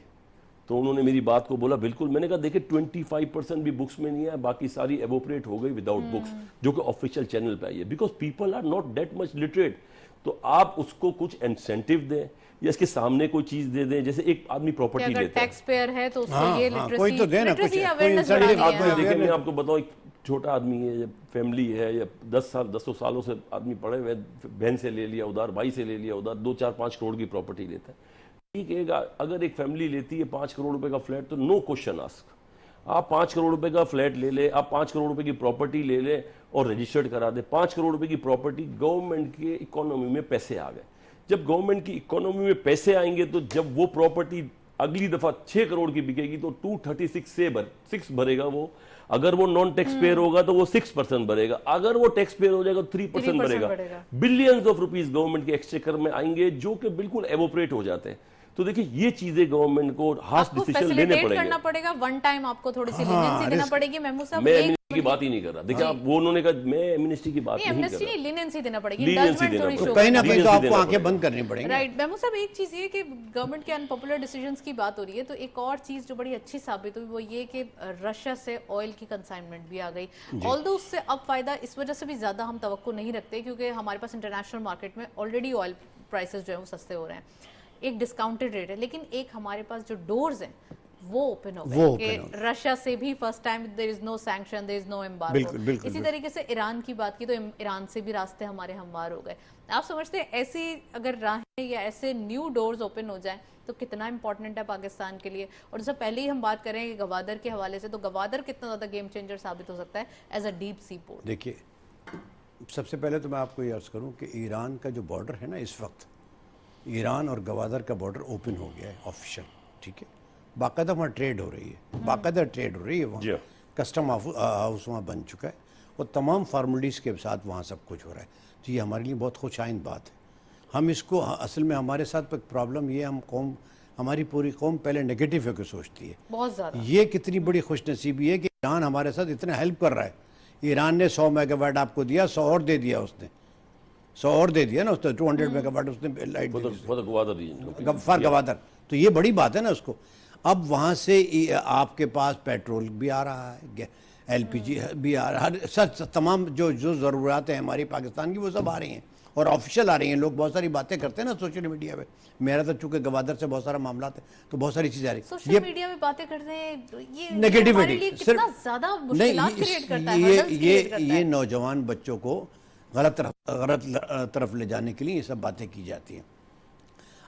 तो उन्होंने मेरी बात को बोला बिल्कुल। मैंने कहा देखिए 25% भी बुक्स में नहीं है, बाकी सारी एवोपरेट हो गई विदाउट बुक्स, जो कि ऑफिशियल चैनल पे आई है, because people are not that much literate. तो आप उसको कुछ इंसेंटिव दें या इसके सामने कोई चीज दे दें, जैसे एक आदमी प्रॉपर्टी लेता है, टैक्स पेयर है तो उसको ये लिटरेसी, कोई तो देना, कुछ देखिए मैं आपको बताऊं, एक छोटा आदमी है या फैमिली है या 10 सालों से आदमी पड़े हुए, बहन से ले लिया उधार, भाई से ले लिया उधार, 2-4-5 करोड़ की प्रॉपर्टी लेता है। ठीक है, अगर एक फैमिली लेती है 5 करोड़ रुपए का फ्लैट, तो नो क्वेश्चन आस्क, आप 5 करोड़ रुपए का फ्लैट ले ले, आप 5 करोड़ रुपए की प्रॉपर्टी ले ले और रजिस्टर्ड करा दे। 5 करोड़ रुपए की प्रॉपर्टी, गवर्नमेंट के इकोनॉमी में पैसे आ गए। जब गवर्नमेंट की इकोनॉमी में पैसे आएंगे तो जब वो प्रॉपर्टी अगली दफा 6 करोड़ की बिकेगी तो 236 से 6 भरेगा वो। अगर वो नॉन टैक्स पेयर होगा तो वो 6% भरेगा, अगर वो टैक्स पेयर हो जाएगा 3% भरेगा। बिलियंस ऑफ रुपीज गवर्नमेंट के एक्सचेकर में आएंगे जो कि बिल्कुल एवोपरेट हो जाते हैं। तो देखिए ये चीजें गवर्नमेंट को हार्श डिसीजन लेने पड़ेंगे, करना पड़ेगा, वन टाइम आपको थोड़ी सी लीनियंसी देना पड़ेगी। महमूद साहब, मैं एमनेस्टी की बात ही नहीं कर रहा। देखिए आप, वो उन्होंने कहा मैं एमनेस्टी की बात नहीं कर रहा, लीनियंसी देना पड़ेगी, कहीं ना कहीं तो आपको आंखें बंद करनी पड़ेगी। राइट महमूद साहब, एक चीज ये कि गवर्नमेंट के अनपॉपुलर डिसीजंस की बात हो रही है, तो एक और चीज जो बड़ी अच्छी साबित हुई वो ये कि रशिया से ऑयल की कंसाइनमेंट भी आ गई। ऑल्दो उससे अब फायदा इस वजह से भी ज्यादा हम तवक्को नहीं रखते क्योंकि हमारे पास इंटरनेशनल मार्केट में ऑलरेडी ऑयल प्राइसेस जो है वो सस्ते हो रहे हैं, एक डिस्काउंटेड रेट है, लेकिन एक हमारे पास जो डोर्स हैं वो ओपन हो गए कि रशिया से भी first time there is no sanction, there is no embargo. इसी तरीके से ईरान की बात की तो ईरान से भी रास्ते हमारे हमवार हो गए। आप समझते हैं ऐसी अगर राहें या ऐसे न्यू डोर्स ओपन हो जाएं तो कितना इंपॉर्टेंट है पाकिस्तान के लिए? और जैसे पहले ही हम बात करें गवादर के हवाले से, तो गवादर कितना ज़्यादा गेम चेंजर साबित हो सकता है as a deep sea port? देखिए सबसे पहले तो मैं आपको ये अर्ज़ करूँ कि ईरान का जो बॉर्डर है ना, इस वक्त ईरान और गवादर का बॉर्डर ओपन हो गया है ऑफिशियल, ठीक है, बाकायदा वहाँ ट्रेड हो रही है, बाकायदा ट्रेड हो रही है वहाँ, कस्टम हाउस वहाँ बन चुका है और तमाम फार्मलिटीज़ के साथ वहाँ सब कुछ हो रहा है। तो ये हमारे लिए बहुत खुशाइंद बात है। हम इसको असल में हमारे साथ प्रॉब्लम ये, हम कौम, हमारी पूरी कौम पहले नेगेटिव होकर सोचती है बहुत ज़्यादा। ये कितनी बड़ी खुशनसीबी है कि ईरान हमारे साथ इतना हेल्प कर रहा है। ईरान ने 100 मेगावाट आपको दिया, 100 और दे दिया उसने, 100 और दे दिया ना उसने, 200 मेगावाट उसने लाइट फॉर गवादर। तो ये बड़ी बात है ना उसको। अब वहाँ से आपके पास पेट्रोल भी आ रहा है, LPG भी हर सब तमाम जो जो ज़रूरत है हमारी पाकिस्तान की वो सब आ रही हैं और ऑफिशियल आ रही हैं। लोग बहुत सारी बातें करते हैं ना सोशल मीडिया पे। मेरा तो चूंकि गवादर से बहुत सारा मामला है तो बहुत सारी चीज़ें आ रही सोशल मीडिया में बातें करते हैं, ये हमारे नेगेटिविटी लिए कितना ज्यादा मुश्किलात क्रिएट करता है, hurdles create करता ये है। नौजवान बच्चों को गलत तरफ ले जाने के लिए ये सब बातें की जाती हैं।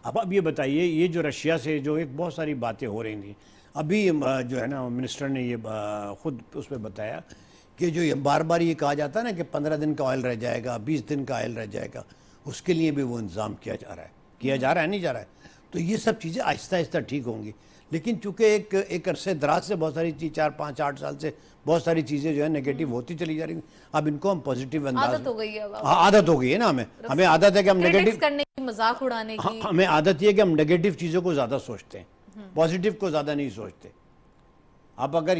अब ये बताइए, ये जो रशिया से जो एक बहुत सारी बातें हो रही थी, अभी जो है ना मिनिस्टर ने ये खुद उस पर बताया कि जो ये बार बार ये कहा जाता है ना कि 15 दिन का ऑयल रह जाएगा, 20 दिन का ऑयल रह जाएगा, उसके लिए भी वो इंतज़ाम किया जा रहा है, नहीं जा रहा है। तो ये सब चीज़ें आहिस्ता आहिस्ता ठीक होंगी। लेकिन चूंकि एक अरसे दराज से बहुत सारी चीज़ 4, 5, 8 साल से बहुत सारी चीज़ें जो है नेगेटिव होती चली जा रही हैं। अब इनको हम पॉजिटिव अंदाज, आदत हो गई है अब। हाँ आदत हो गई है ना, हमें आदत है कि हम क्रिटिक्स नेगेटिव करने की, मजाक उड़ाने की। हमें आदत ये है कि हम नेगेटिव चीज़ों को ज़्यादा सोचते हैं, पॉजिटिव को ज़्यादा नहीं सोचते। अब अगर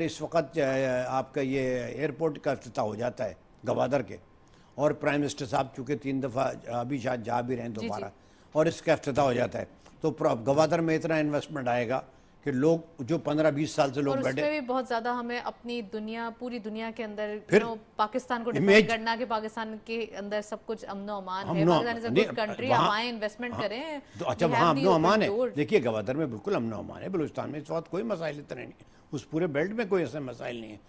इस वक्त आपका ये एयरपोर्ट का इफ्तिताह हो जाता है गवादर के, और प्राइम मिनिस्टर साहब चूँकि 3 दफ़ा अभी शायद जा भी रहे हैं दोबारा, और इसका इफ्तिताह हो जाता है, तो गवादर में इतना इन्वेस्टमेंट आएगा कि लोग जो 15-20 साल से लोग और बैठे, उसमें भी बहुत ज्यादा हमें अपनी दुनिया, पूरी दुनिया के अंदर फिर पाकिस्तान को image- डिफेंड करना कि पाकिस्तान के अंदर सब कुछ अमनो अमान है, Pakistan is a good country, हम आए इन्वेस्टमेंट करें। तो अच्छा We have वहाँ the अमनो अमान open है। doors। देखिए गवादर में बिल्कुल अमनो अमान है, बलूचिस्तान में इस वक्त कोई मसाइल इतने नहीं है, उस पूरे बेल्ट में कोई ऐसे मसाइल नहीं है।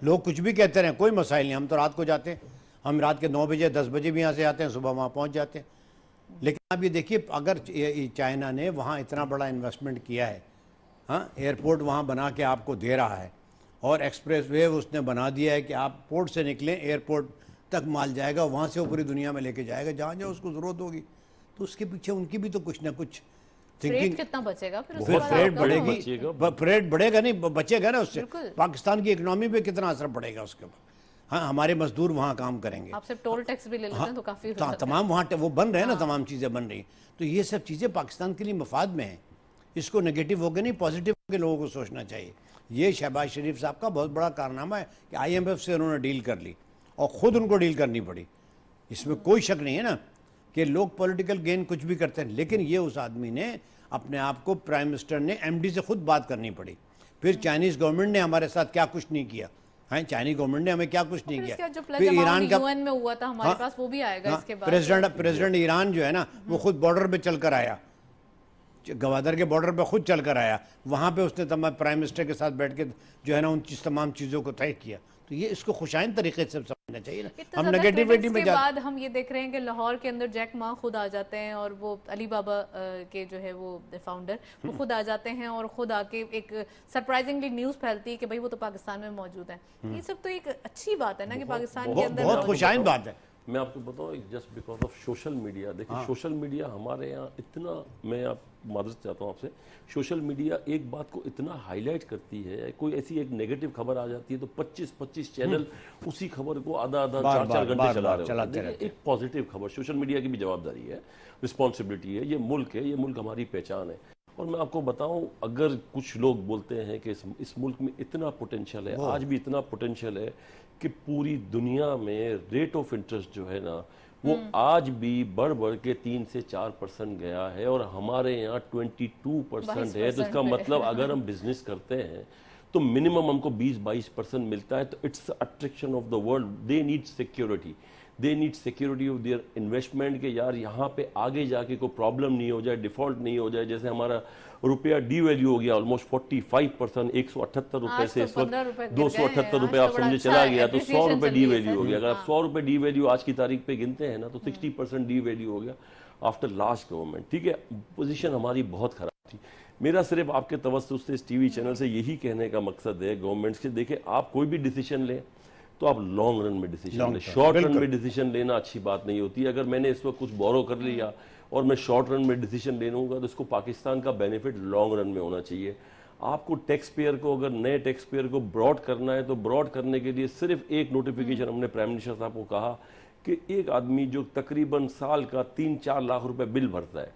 लोग कुछ भी कहते रहे, कोई मसाइल नहीं। हम तो रात को जाते हैं, हम रात के 9 बजे 10 बजे भी यहाँ से आते हैं, सुबह वहाँ पहुँच जाते हैं। लेकिन आप ये देखिए, अगर चाइना ने वहाँ इतना बड़ा इन्वेस्टमेंट किया है, हाँ एयरपोर्ट वहाँ बना के आपको दे रहा है, और एक्सप्रेस वे उसने बना दिया है कि आप पोर्ट से निकलें एयरपोर्ट तक माल जाएगा, वहाँ से वो पूरी दुनिया में लेके जाएगा जहाँ जहाँ उसको ज़रूरत होगी। तो उसके पीछे उनकी भी तो कुछ ना कुछ थिंकिंग। फ्रेट कितना बचेगा फिर उसके फिर बाद फ्रेट आपका ना बढ़ेगी, फ्रेट बढ़ेगा नहीं, बचेगा ना उससे। बिल्कुल। पाकिस्तान की इकनॉमी पे कितना असर पड़ेगा उसके ऊपर। हाँ हमारे मजदूर वहाँ काम करेंगे, आप सिर्फ टोल टैक्स भी ले लेते हैं तो काफी हो जाता है। तमाम वहाँ वो बन रहे हैं ना, तमाम चीज़ें बन रही हैं। तो ये सब चीज़ें पाकिस्तान के लिए मफाद में हैं। इसको नेगेटिव होकर नहीं, पॉजिटिव के लोगों को सोचना चाहिए। ये शहबाज शरीफ साहब का बहुत बड़ा कारनामा है कि IMF से उन्होंने डील कर ली और ख़ुद उनको डील करनी पड़ी। इसमें कोई शक नहीं है ना कि लोग पॉलिटिकल गेन कुछ भी करते हैं, लेकिन ये उस आदमी ने अपने आप को, प्राइम मिनिस्टर ने MD से खुद बात करनी पड़ी। फिर चाइनीज़ गवर्नमेंट ने हमारे साथ क्या कुछ नहीं किया है, चाइनीज गवर्नमेंट ने हमें क्या कुछ नहीं किया। जो फिर ईरान का UN में हुआ था हमारे पास, वो भी आएगा इसके बाद। प्रेसिडेंट ईरान जो है ना, वो खुद बॉर्डर पे चल कर आया, गवादर के बॉर्डर पे खुद चल कर आया। वहाँ पे उसने तमाम प्राइम मिनिस्टर के साथ बैठ के जो है ना उन तमाम चीज़ों को तय किया। तो ये इसको खुशाइन तरीके से समझना चाहिए ना। हम नेगेटिविटी में के बाद हम ये देख रहे हैं कि लाहौर के अंदर जैक मा खुद आ जाते हैं, और वो अली बाबा के जो है वो फाउंडर, वो खुद आ जाते हैं और खुद आके एक सरप्राइजिंगली न्यूज़ फैलती है कि भाई वो तो पाकिस्तान में मौजूद है। ये सब तो एक अच्छी बात है ना कि पाकिस्तान के अंदर बहुत खुशाइन बात है। मैं आपको बताऊं, just because of social media. देखिए सोशल मीडिया हमारे यहाँ इतना, मैं आप मादरत चाहता हूँ आपसे, सोशल मीडिया एक बात को इतना हाईलाइट करती है, कोई ऐसी एक नेगेटिव खबर आ जाती है तो 25-25 चैनल उसी खबर को आधा 4-4 घंटे चला रहे होते हैं। एक पॉजिटिव खबर, सोशल मीडिया की भी जवाबदारी है, रिस्पॉन्सिबिलिटी है। ये मुल्क है, ये मुल्क हमारी पहचान है। और मैं आपको बताऊं, अगर कुछ लोग बोलते हैं कि इस मुल्क में इतना पोटेंशियल है, आज भी इतना पोटेंशियल है कि पूरी दुनिया में रेट ऑफ इंटरेस्ट जो है ना वो आज भी बढ़ के 3 से 4% गया है, और हमारे यहाँ 22% है। तो इसका मतलब अगर हम बिजनेस करते हैं तो मिनिमम हमको 20-22% मिलता है। तो it's attraction of the world. They need security, they need security of their investment, के यार यहाँ पे आगे जाके कोई प्रॉब्लम नहीं हो जाए, डिफॉल्ट नहीं हो जाए। जैसे हमारा रुपया डीवैल्यू हो गया ऑलमोस्ट 45%, 178 रुपए से इस वक्त 278 रुपए आप समझे चला गया, तो 100 रुपए डीवैल्यू हो गया। अगर आप 100 रुपए डीवैल्यू आज की तारीख पे गिनते हैं ना तो 60% डीवैल्यू हो गया आफ्टर लास्ट गवर्नमेंट। ठीक है, पोजीशन हमारी बहुत खराब थी। मेरा सिर्फ आपके तवज्जुह से इस टीवी चैनल से यही कहने का मकसद है गवर्नमेंट्स के, देखे आप कोई भी डिसीजन लें तो आप लॉन्ग रन में डिसीजन लें। शॉर्ट रन में डिसीजन लेना अच्छी बात नहीं होती। अगर मैंने इस वक्त कुछ बोरो कर लिया और मैं शॉर्ट रन में डिसीजन ले लूँगा तो इसको पाकिस्तान का बेनिफिट लॉन्ग रन में होना चाहिए। आपको टैक्स पेयर को, अगर नए टैक्स पेयर को ब्रॉड करना है तो ब्रॉड करने के लिए सिर्फ एक नोटिफिकेशन हमने प्राइम मिनिस्टर साहब को कहा कि एक आदमी जो तकरीबन साल का 3-4 लाख रुपए बिल भरता है,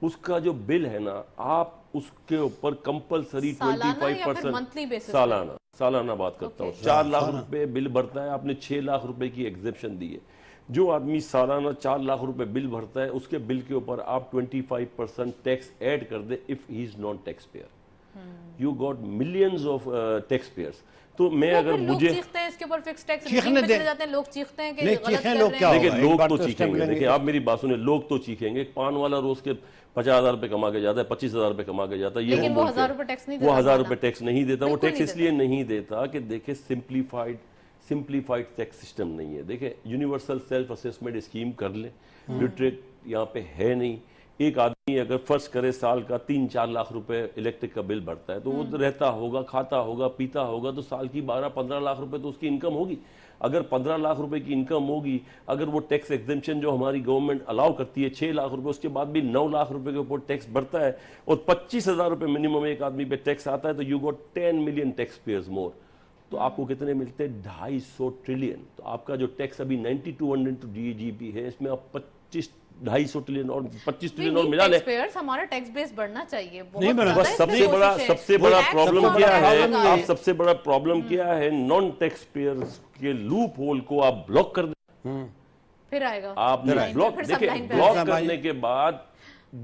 उसका जो बिल है ना, आप उसके ऊपर कंपलसरी 25% सालाना बात करता हूँ, 4 लाख रुपए बिल भरता है, आपने 6 लाख रुपए की एग्जेप्शन दी है। जो आदमी सालाना 4 लाख रुपए बिल भरता है उसके बिल के ऊपर आप 25% टैक्स ऐड कर they if he is non tax pair. You got millions of tax payers. तो मैं वो अगर फिर लोग मुझे चीखते हैं इसके ऊपर फिक्स टैक्स चीखने दे। चले जाते हैं, लोग चीखते हैं कि नहीं, गलत चीखें कर लोग रहे क्या हैं। देखिए होगा? एक लोग बार तो तो step चीखेंगे, लेंगे। देखिए आप मेरी बात सुनिए, लोग तो चीखेंगे। पान वाला रोज के 50,000 रुपए कमा के जाता है, 25,000 रुपए कमा के जाता है, ये लेकिन वो बोलते 1,000 हैं। रुपए टैक्स नहीं वो देता 1,000 ज्यादा। रुपए टैक्स नहीं देता। वो बिल्कुल टैक्स नहीं इसलिए नहीं देता कि देखिए सिंप्लीफाइड टैक्स सिस्टम नहीं है। देखिए यूनिवर्सल सेल्फ असेसमेंट स्कीम कर ले, लिटरेट यहाँ पे है नहीं। एक आदमी अगर फर्ज करे साल का 3-4 लाख रुपए इलेक्ट्रिक का बिल भरता है, तो वो रहता होगा, खाता होगा, पीता होगा, तो साल की 12-15 लाख रुपए तो उसकी इनकम होगी। अगर 15 लाख रुपए की इनकम होगी, अगर वो टैक्स एग्जेम्पशन जो हमारी गवर्नमेंट अलाउ करती है 6 लाख रुपए, उसके बाद भी 9 लाख रुपए के ऊपर टैक्स बढ़ता है और 25,000 रुपए मिनिमम एक आदमी पे टैक्स आता है, तो you got 10 million tax payers more. तो आपको कितने मिलते हैं? 250 ट्रिलियन। तो आपका जो टैक्स अभी 9200 जीडीपी है, इसमें आप 250 ट्रिलियन और 25 ट्रिलियन और मिला ले। टैक्सपेयर्स, हमारा टैक्स बेस बढ़ना चाहिए। बहुत नहीं बढ़ा। ज्यादा बस इसमें सबसे बड़ा Tax प्रॉब्लम reform क्या का है? problem आप सबसे बड़ा प्रॉब्लम क्या है? नॉन टैक्स पेयर्स के लूप होल को आप ब्लॉक कर दें। फिर आएगा आपने line पे, ब्लॉक, फिर सब देखिए line पे ब्लॉक आएगा। करने के बाद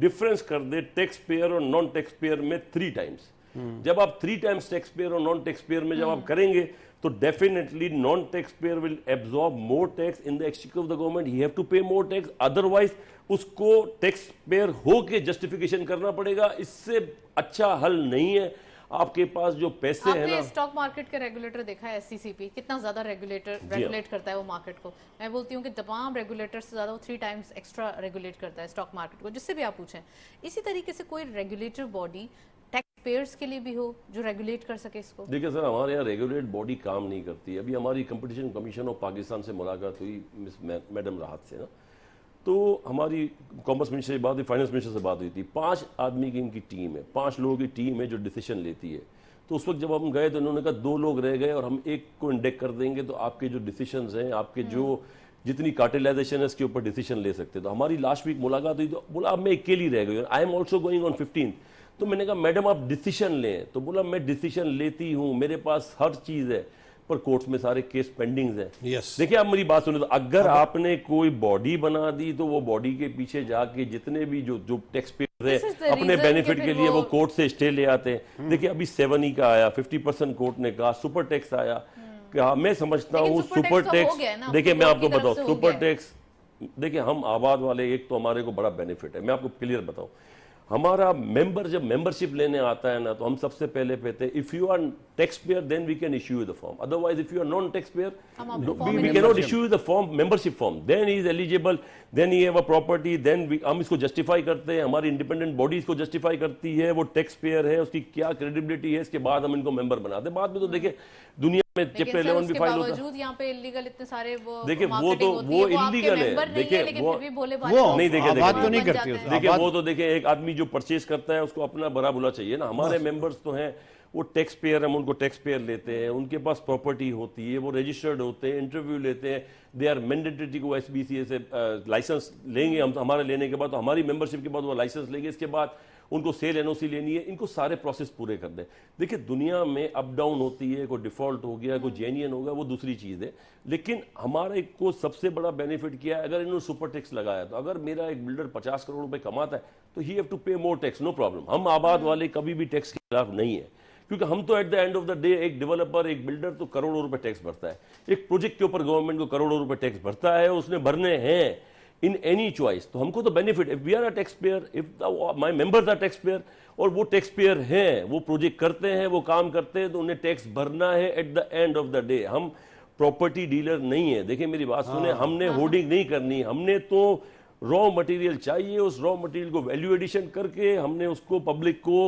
डिफरेंस कर दे टैक्स पेयर और नॉन टैक्स पेयर में 3 टाइम्स। जब आप 3 टाइम्स टैक्स पेयर और नॉन टैक्स पेयर में जब आप करेंगे, तो definitely non tax payer will absorb more tax in the exchequer of the government. He have to pay more tax, otherwise उसको टैक्स पेयर होके जस्टिफिकेशन करना पड़ेगा। इससे अच्छा हल नहीं है। आपके पास जो पैसे हैं आपने ना, स्टॉक मार्केट के रेगुलेटर देखा है, एससीसीपी कितना ज्यादा रेगुलेट करता है वो मार्केट को। मैं बोलती हूँ कि तमाम रेगुलेटर से ज्यादा वो 3 टाइम्स एक्स्ट्रा रेगुलेट करता है स्टॉक मार्केट को, जिससे भी आप पूछें। इसी तरीके से कोई रेगुलेटर बॉडी टैक्स पेयर्स के लिए भी हो जो रेगुलेट कर सके इसको। देखिए सर, हमारे यहाँ रेगुलेट बॉडी काम नहीं करती। अभी हमारी कंपटीशन कमीशन ऑफ पाकिस्तान से मुलाकात हुई मिस मैडम राहत से ना, तो हमारी कॉमर्स मिनिस्टर से बात हुई, फाइनेंस मिनिस्टर से बात हुई थी। 5 आदमी की इनकी टीम है, 5 लोगों की टीम है जो डिसीजन लेती है। तो उस वक्त जब हम गए तो उन्होंने कहा 2 लोग रह गए और हम एक को इंडेक्ट कर देंगे, तो आपके जो डिसीजंस हैं, आपके जो जितनी कार्टेलाइजेशन है, इसके ऊपर डिसीजन ले सकते। तो हमारी लास्ट वीक मुलाकात हुई, तो बोला अब मैं अकेली रह गई, I am also going on 15। तो मैंने कहा मैडम आप डिसीजन लें। तो बोला मैं डिसीजन लेती हूँ, मेरे पास हर चीज़ है, पर कोर्ट्स में सारे केस पेंडिंग्स हैं। Yes. देखिए आप मेरी बात सुनिए, तो अगर आपने कोई बॉडी बना दी, तो वो बॉडी के पीछे जाके जितने भी जो टैक्स पेयर This is है the अपने reason बेनिफिट कि के फिर लिए वो वो- कोर्ट से स्टे ले आते हैं। देखिए अभी 7E का आया, 50% कोर्ट ने कहा, सुपर टैक्स आया। क्या मैं समझता लेकिन हूँ सुपर सुपर टैक्स तो हो टैक्स, गया ना, देखिए अब मैं तो आपको कोर्ट की तरफ बताऊँ से हो सुपर गया है। टैक्स, देखिए हम आबाद वाले, एक तो हमारे को बड़ा बेनिफिट है। मैं आपको क्लियर बताऊं, हमारा मेंबर जब मेंबरशिप लेने आता है ना, तो हम सबसे पहले कहते हैं if you are tax payer then we can issue the form, otherwise if you are non tax payer हम आपको form वी नहीं can not issue the form, membership form. Then he is eligible, then he have a property, then हम इसको जस्टिफाई करते हैं, हमारी इंडिपेंडेंट बॉडी इसको जस्टिफाई करती है, वो टैक्स पेयर है, उसकी क्या क्रेडिबिलिटी है, इसके बाद हम इनको मेंबर बनाते हैं। बाद में तो देखिए दुनिया में लेकिन चैप्टर सर 11 भी उसके फाइल होता है। बावजूद यहाँ पे इलीगल इतने सारे वो देखिए, वो marketing तो होती वो है, आपके illegal है। member नहीं देखिए, है, लेकिन वो- फिर भी भोले वो भाले लोग नहीं, देखिए, आबाद तो देखिए, नहीं बन करती जाते उसको। हैं। देखिए आबाद- वो तो देखिए एक आदमी जो परचेज करता है उसको अपना बड़ा बुला चाहिए ना। हमारे मेंबर्स तो हैं वो टैक्स पेयर, हम उनको टैक्स पेयर लेते हैं, उनके पास प्रॉपर्टी होती है, वो रजिस्टर्ड होते हैं, इंटरव्यू लेते हैं, दे आर मैंडेटरी को SBCA से लाइसेंस लेंगे हम, हमारे लेने के बाद, तो हमारी मेंबरशिप के बाद वो लाइसेंस लेंगे, इसके बाद उनको सेल NOC लेनी है, इनको सारे प्रोसेस पूरे कर दें। देखिए दुनिया में अप डाउन होती है, कोई डिफॉल्ट हो गया, कोई जेन्युइन हो गया, वो दूसरी चीज़ है, लेकिन हमारे को सबसे बड़ा बेनिफिट क्या है, अगर इन्होंने सुपर टैक्स लगाया, तो अगर मेरा एक बिल्डर 50 करोड़ रुपए कमाता है, तो ही have to pay more tax, no problem. हम आबाद वाले कभी भी टैक्स के खिलाफ नहीं है, क्योंकि हम तो at the end of the day एक डेवलपर, एक बिल्डर तो करोड़ों रुपए टैक्स भरता है, एक प्रोजेक्ट के ऊपर गवर्नमेंट को करोड़ों रुपए टैक्स भरता है, उसने भरने हैं इन एनी चॉइस। तो हमको तो benefit, if we are a tax payer, if my members are tax payer, और वो टैक्स पेयर हैं, वो प्रोजेक्ट करते हैं, वो काम करते हैं, तो उन्हें टैक्स भरना है at the end of the day. हम प्रॉपर्टी डीलर नहीं है। देखिए मेरी बात सुने, हमने होर्डिंग नहीं करनी, हमने तो रॉ मटेरियल चाहिए, उस रॉ मटेरियल को वैल्यू एडिशन करके हमने उसको पब्लिक को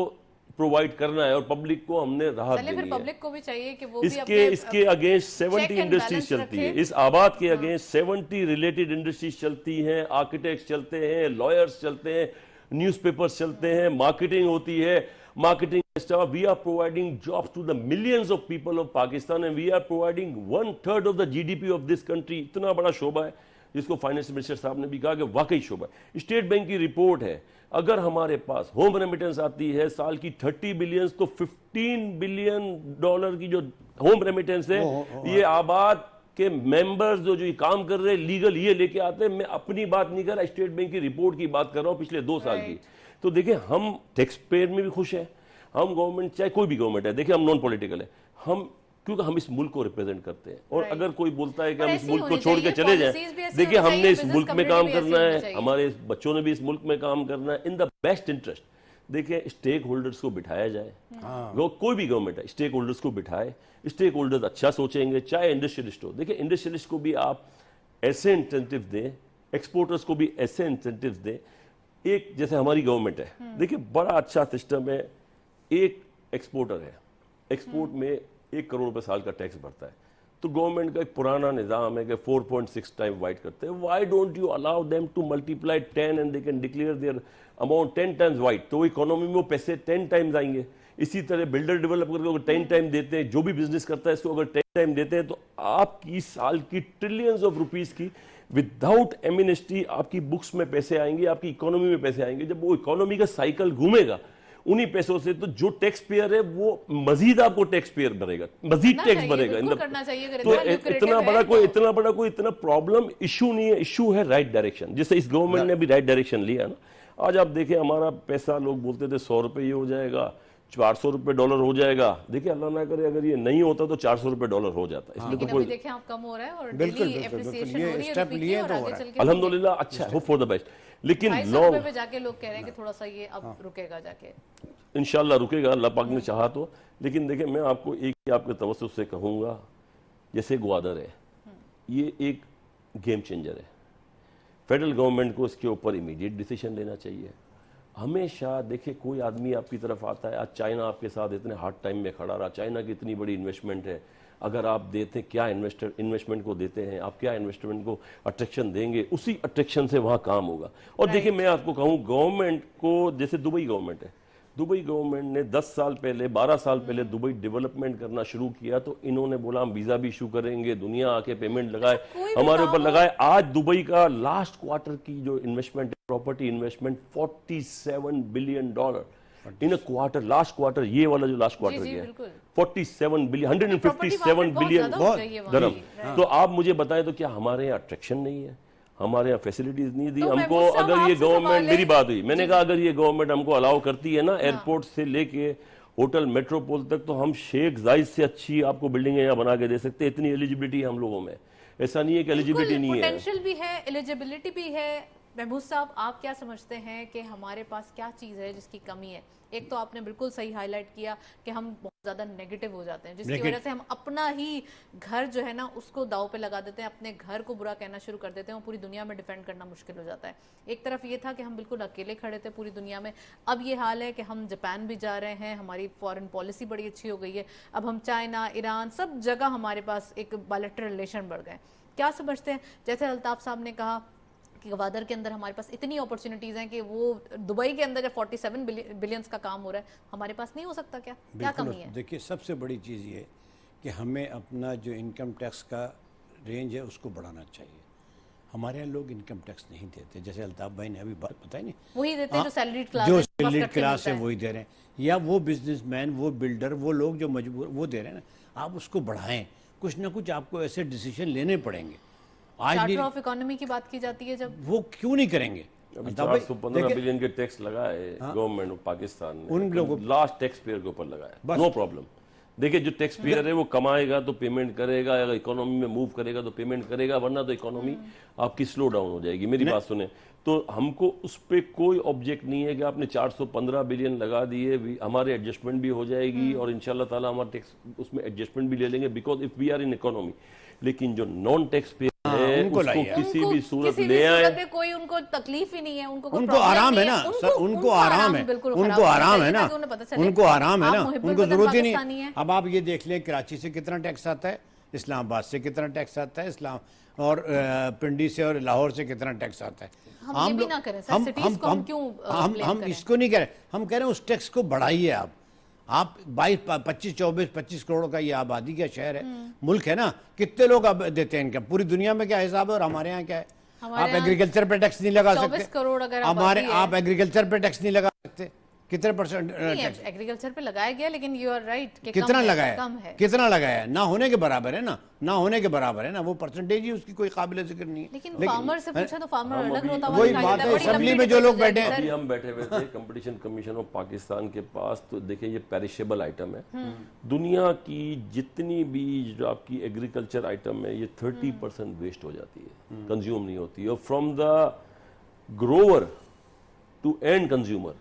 प्रोवाइड करना है, और पब्लिक को हमने राहत चलिए फिर देनी है। पब्लिक को भी चाहिए कि वो भी इसके अगेंस्ट 70 and इंडस्ट्रीज balance चलती है, रखे। इस आबाद के अगेंस्ट 70 रिलेटेड इंडस्ट्रीज चलती हैं, आर्किटेक्ट्स चलते हैं, लॉयर्स चलते हैं, न्यूज़पेपर्स चलते हैं, मार्केटिंग होती है, marketing staff. We are providing jobs to the millions of people of Pakistan, and we are providing 1/3 of the GDP of this country. इतना बड़ा शोबा है, जिसको फाइनेंस मिनिस्टर साहब ने भी कहा कि वाकई शोबा है। स्टेट बैंक की रिपोर्ट है, अगर हमारे पास होम रेमिटेंस आती है साल की 30 बिलियन, तो $15 बिलियन की जो होम रेमिटेंस है, ये आबाद के मेंबर्स जो ये काम कर रहे हैं लीगल, ये लेके आते हैं। मैं अपनी बात नहीं कर रहा, स्टेट बैंक की रिपोर्ट की बात कर रहा हूं पिछले 2 साल की। तो देखिए हम टैक्स पेयर में भी खुश हैं, हम गवर्नमेंट, चाहे कोई भी गवर्नमेंट है, देखिए हम नॉन पॉलिटिकल है, हम क्योंकि हम इस मुल्क को रिप्रेजेंट करते हैं। और Right. अगर कोई बोलता है कि और हम इस ऐसी मुल्क को होनी छोड़ के चाहिए, चले जाएं, policies भी ऐसी देखिए होनी हमने चाहिए, इस business मुल्क में community काम भी ऐसी करना होनी है, चाहिए। हमारे बच्चों ने भी इस मुल्क में काम करना है इन द बेस्ट इंटरेस्ट। देखिए स्टेक होल्डर्स को बिठाया जाए, वो कोई भी गवर्नमेंट है स्टेक होल्डर्स को बिठाए, स्टेक होल्डर्स अच्छा सोचेंगे, चाहे इंडस्ट्रियलिस्ट हो। देखिए इंडस्ट्रियलिस्ट को भी आप ऐसे इंसेंटिव दें, एक्सपोर्टर्स को भी ऐसे इंसेंटिव दें। एक जैसे हमारी गवर्नमेंट है, देखिए बड़ा अच्छा सिस्टम है, एक एक्सपोर्टर है, एक्सपोर्ट में 1 करोड़ रुपए साल का टैक्स भरता है, तो गवर्नमेंट का एक पुराना निजाम है कि 4.6 टाइम वाइड करते हैं। Why don't you allow them to multiply 10 and they can declare their amount 10 times wide, तो इकोनॉमी में वो पैसे 10 टाइम्स आएंगे। इसी तरह बिल्डर डेवलपर को अगर 10 टाइम देते हैं, जो भी बिजनेस करता है इसको अगर 10 टाइम देते हैं, तो आपकी साल की ट्रिलियंस ऑफ रुपीस की विदाउट एमिनेस्टी आपकी बुक्स में पैसे आएंगे, आपकी इकोनॉमी में पैसे आएंगे। जब वो इकोनॉमी का साइकिल घूमेगा उन्हीं पैसों से, तो जो टैक्स पेयर है वो मजीद आपको टैक्स पेयर भरेगा, मजीद टैक्स भरेगा। तो इतना बड़ा कोई इतना प्रॉब्लम इशू नहीं है, इशू है राइट डायरेक्शन। जैसे इस गवर्नमेंट ने भी राइट डायरेक्शन लिया ना। आज आप देखें हमारा पैसा, लोग बोलते थे 100 रुपए ये हो जाएगा, 400 रुपए डॉलर हो जाएगा। देखिए अल्लाह ना करे अगर ये नहीं होता तो 400 रुपए डॉलर हो जाता है। इसमें तो कोई देखें आप कम हो रहा है और बिल्कुल, डेली बिल्कुल, एप्रिसिएशन ये हो रही है step रुपए की, लिए और तो हो आगे रहा चल है। के अल्हम्दुलिल्लाह अच्छा है, होप फॉर द बेस्ट। लेकिन 250 लॉन्ग रुपए पे जाके लोग कह रहे हैं कि थोड़ा सा ये अब रुकेगा जाके। इंशाल्लाह रुकेगा, अल्लाह पाक ने चाहा तो। लेकिन देखिए मैं आपको एक ही आपके तवज्जुह से कहूँगा, जैसे ग्वादर है, ये एक गेम चेंजर है। फेडरल गवर्नमेंट को इसके ऊपर इमीडिएट डिसीजन लेना चाहिए। हमेशा देखिए कोई आदमी आपकी तरफ आता है, आज चाइना आपके साथ इतने हार्ड टाइम में खड़ा रहा, चाइना की इतनी बड़ी इन्वेस्टमेंट है, अगर आप देते क्या इन्वेस्टमेंट को देते हैं, आप क्या इन्वेस्टमेंट को अट्रैक्शन देंगे, उसी अट्रैक्शन से वहाँ काम होगा। और देखिए मैं आपको कहूँ गवर्नमेंट को, जैसे दुबई गवर्नमेंट है, दुबई गवर्नमेंट ने 10 साल पहले 12 साल पहले दुबई डेवलपमेंट करना शुरू किया, तो इन्होंने बोला हम वीजा भी इशू करेंगे, दुनिया आके पेमेंट लगाए, हमारे ऊपर लगाए। आज दुबई का लास्ट क्वार्टर की जो investment, property investment $47 billion in a quarter, last quarter, ये वाला जो लास्ट क्वार्टर गया 47 बिलियन, 157 बिलियन दरम। तो आप मुझे बताएं तो क्या हमारे यहाँ अट्रैक्शन नहीं है, हमारे यहाँ फैसिलिटीज नहीं दी तो हमको? अगर ये गवर्नमेंट, मेरी बात हुई, मैंने कहा अगर ये गवर्नमेंट हमको अलाउ करती है ना, एयरपोर्ट से लेके होटल मेट्रोपोल तक, तो हम शेख जायद से अच्छी आपको बिल्डिंगें यहाँ बना के दे सकते हैं। इतनी एलिजिबिलिटी है हम लोगों में, ऐसा नहीं है कि एलिजिबिलिटी नहीं है, पोटेंशियल भी है, एलिजिबिलिटी भी है। महमूद साहब, आप क्या समझते हैं कि हमारे पास क्या चीज़ है जिसकी कमी है? एक तो आपने बिल्कुल सही हाईलाइट किया कि हम बहुत ज़्यादा नेगेटिव हो जाते हैं, जिसकी वजह से हम अपना ही घर जो है ना उसको दाव पे लगा देते हैं, अपने घर को बुरा कहना शुरू कर देते हैं और पूरी दुनिया में डिफेंड करना मुश्किल हो जाता है। एक तरफ ये था कि हम बिल्कुल अकेले खड़े थे पूरी दुनिया में, अब ये हाल है कि हम जापान भी जा रहे हैं, हमारी फॉरेन पॉलिसी बड़ी अच्छी हो गई है, अब हम चाइना, ईरान, सब जगह हमारे पास एक बायलैटरल रिलेशन बढ़ गए। क्या समझते हैं, जैसे अल्ताफ साहब ने कहा कि ग्वादर के अंदर हमारे पास इतनी अपॉर्चुनिटीज हैं कि वो दुबई के अंदर जब 47 बिलियंस का काम हो रहा है, हमारे पास नहीं हो सकता? क्या कमी है? देखिए सबसे बड़ी चीज़ ये कि हमें अपना जो इनकम टैक्स का रेंज है उसको बढ़ाना चाहिए। हमारे यहाँ लोग इनकम टैक्स नहीं देते, जैसे अल्ताफ भाई ने अभी बात बताई नहीं, वही देते हैं जो सैलरीड क्लास, जो सैलरीड क्लास है वही दे रहे हैं, या वो बिजनेसमैन, वो बिल्डर, वो लोग जो मजबूर वो दे रहे हैं ना। आप उसको बढ़ाएं, कुछ ना कुछ आपको ऐसे डिसीजन लेने पड़ेंगे। आज चार्टर ऑफ इकोनॉमी की बात की जाती है, जब वो क्यों नहीं करेंगे? 415 बिलियन के टैक्स लगाए गवर्नमेंट ऑफ पाकिस्तान ने, उन लोगों लास्ट टैक्स पेयर के ऊपर लगाया, नो प्रॉब्लम। देखिए जो टैक्स पेयर है वो कमाएगा तो पेमेंट करेगा, अगर इकोनॉमी में मूव करेगा तो पेमेंट करेगा, वरना तो इकोनॉमी आपकी स्लो डाउन हो जाएगी। मेरी बात सुने, तो हमको उस पर कोई ऑब्जेक्ट नहीं है कि आपने 415 बिलियन लगा दिए, हमारे एडजस्टमेंट भी हो जाएगी और इंशाल्लाह ताला हमारा टैक्स उसमें एडजस्टमेंट भी ले लेंगे, because if we are in economy. लेकिन जो नॉन टैक्स पेयर है उनको किसी भी सूरत ले आए, कोई उनको तकलीफ ही नहीं है, उनको आराम है ना सर, उनको आराम है, उनको आराम है ना, उनको आराम है ना, उनको जरूरत ही नहीं है। अब आप ये देख लें कराची से कितना टैक्स आता है, इस्लामाबाद से कितना टैक्स आता है, इस्लाम और पिंडी से और लाहौर से कितना टैक्स आता है। हम इसको नहीं कह रहे, हम कह रहे हैं उस टैक्स को बढ़ाइए। आप 25 करोड़ का ये आबादी का शहर है, मुल्क है ना, कितने लोग अब देते हैं इनका, पूरी दुनिया में क्या हिसाब है और हमारे यहाँ क्या है? आप एग्रीकल्चर पे टैक्स नहीं लगा सकते, करोड़ अगर हमारे, आप एग्रीकल्चर पे टैक्स नहीं लगा सकते, कितने परसेंट एग्रीकल्चर पे लगाया गया, लेकिन यू आर राइट कि कितना कम है, लगाया, कम है। कितना लगाया, ना होने के बराबर है ना, ना होने के बराबर है ना, वो परसेंटेज ही उसकी कोई काबिल जिक्र नहीं है। लेकिन फार्मर से पूछा तो फार्मर हम अलग अभी- रोता हुआ वही दिखाई बात देता है, बड़ी असेंबली लंबी में जो डिबेट लोग हो जाएगी बैठे हैं। सर। अभी हम बैठे हुए थे कंपटीशन कमीशन ऑफ पाकिस्तान के पास, तो देखिए ये पेरिशेबल आइटम है। दुनिया की जितनी भी जो आपकी एग्रीकल्चर आइटम है ये 30% वेस्ट हो जाती है, कंज्यूम नहीं होती है। और from the grower to end consumer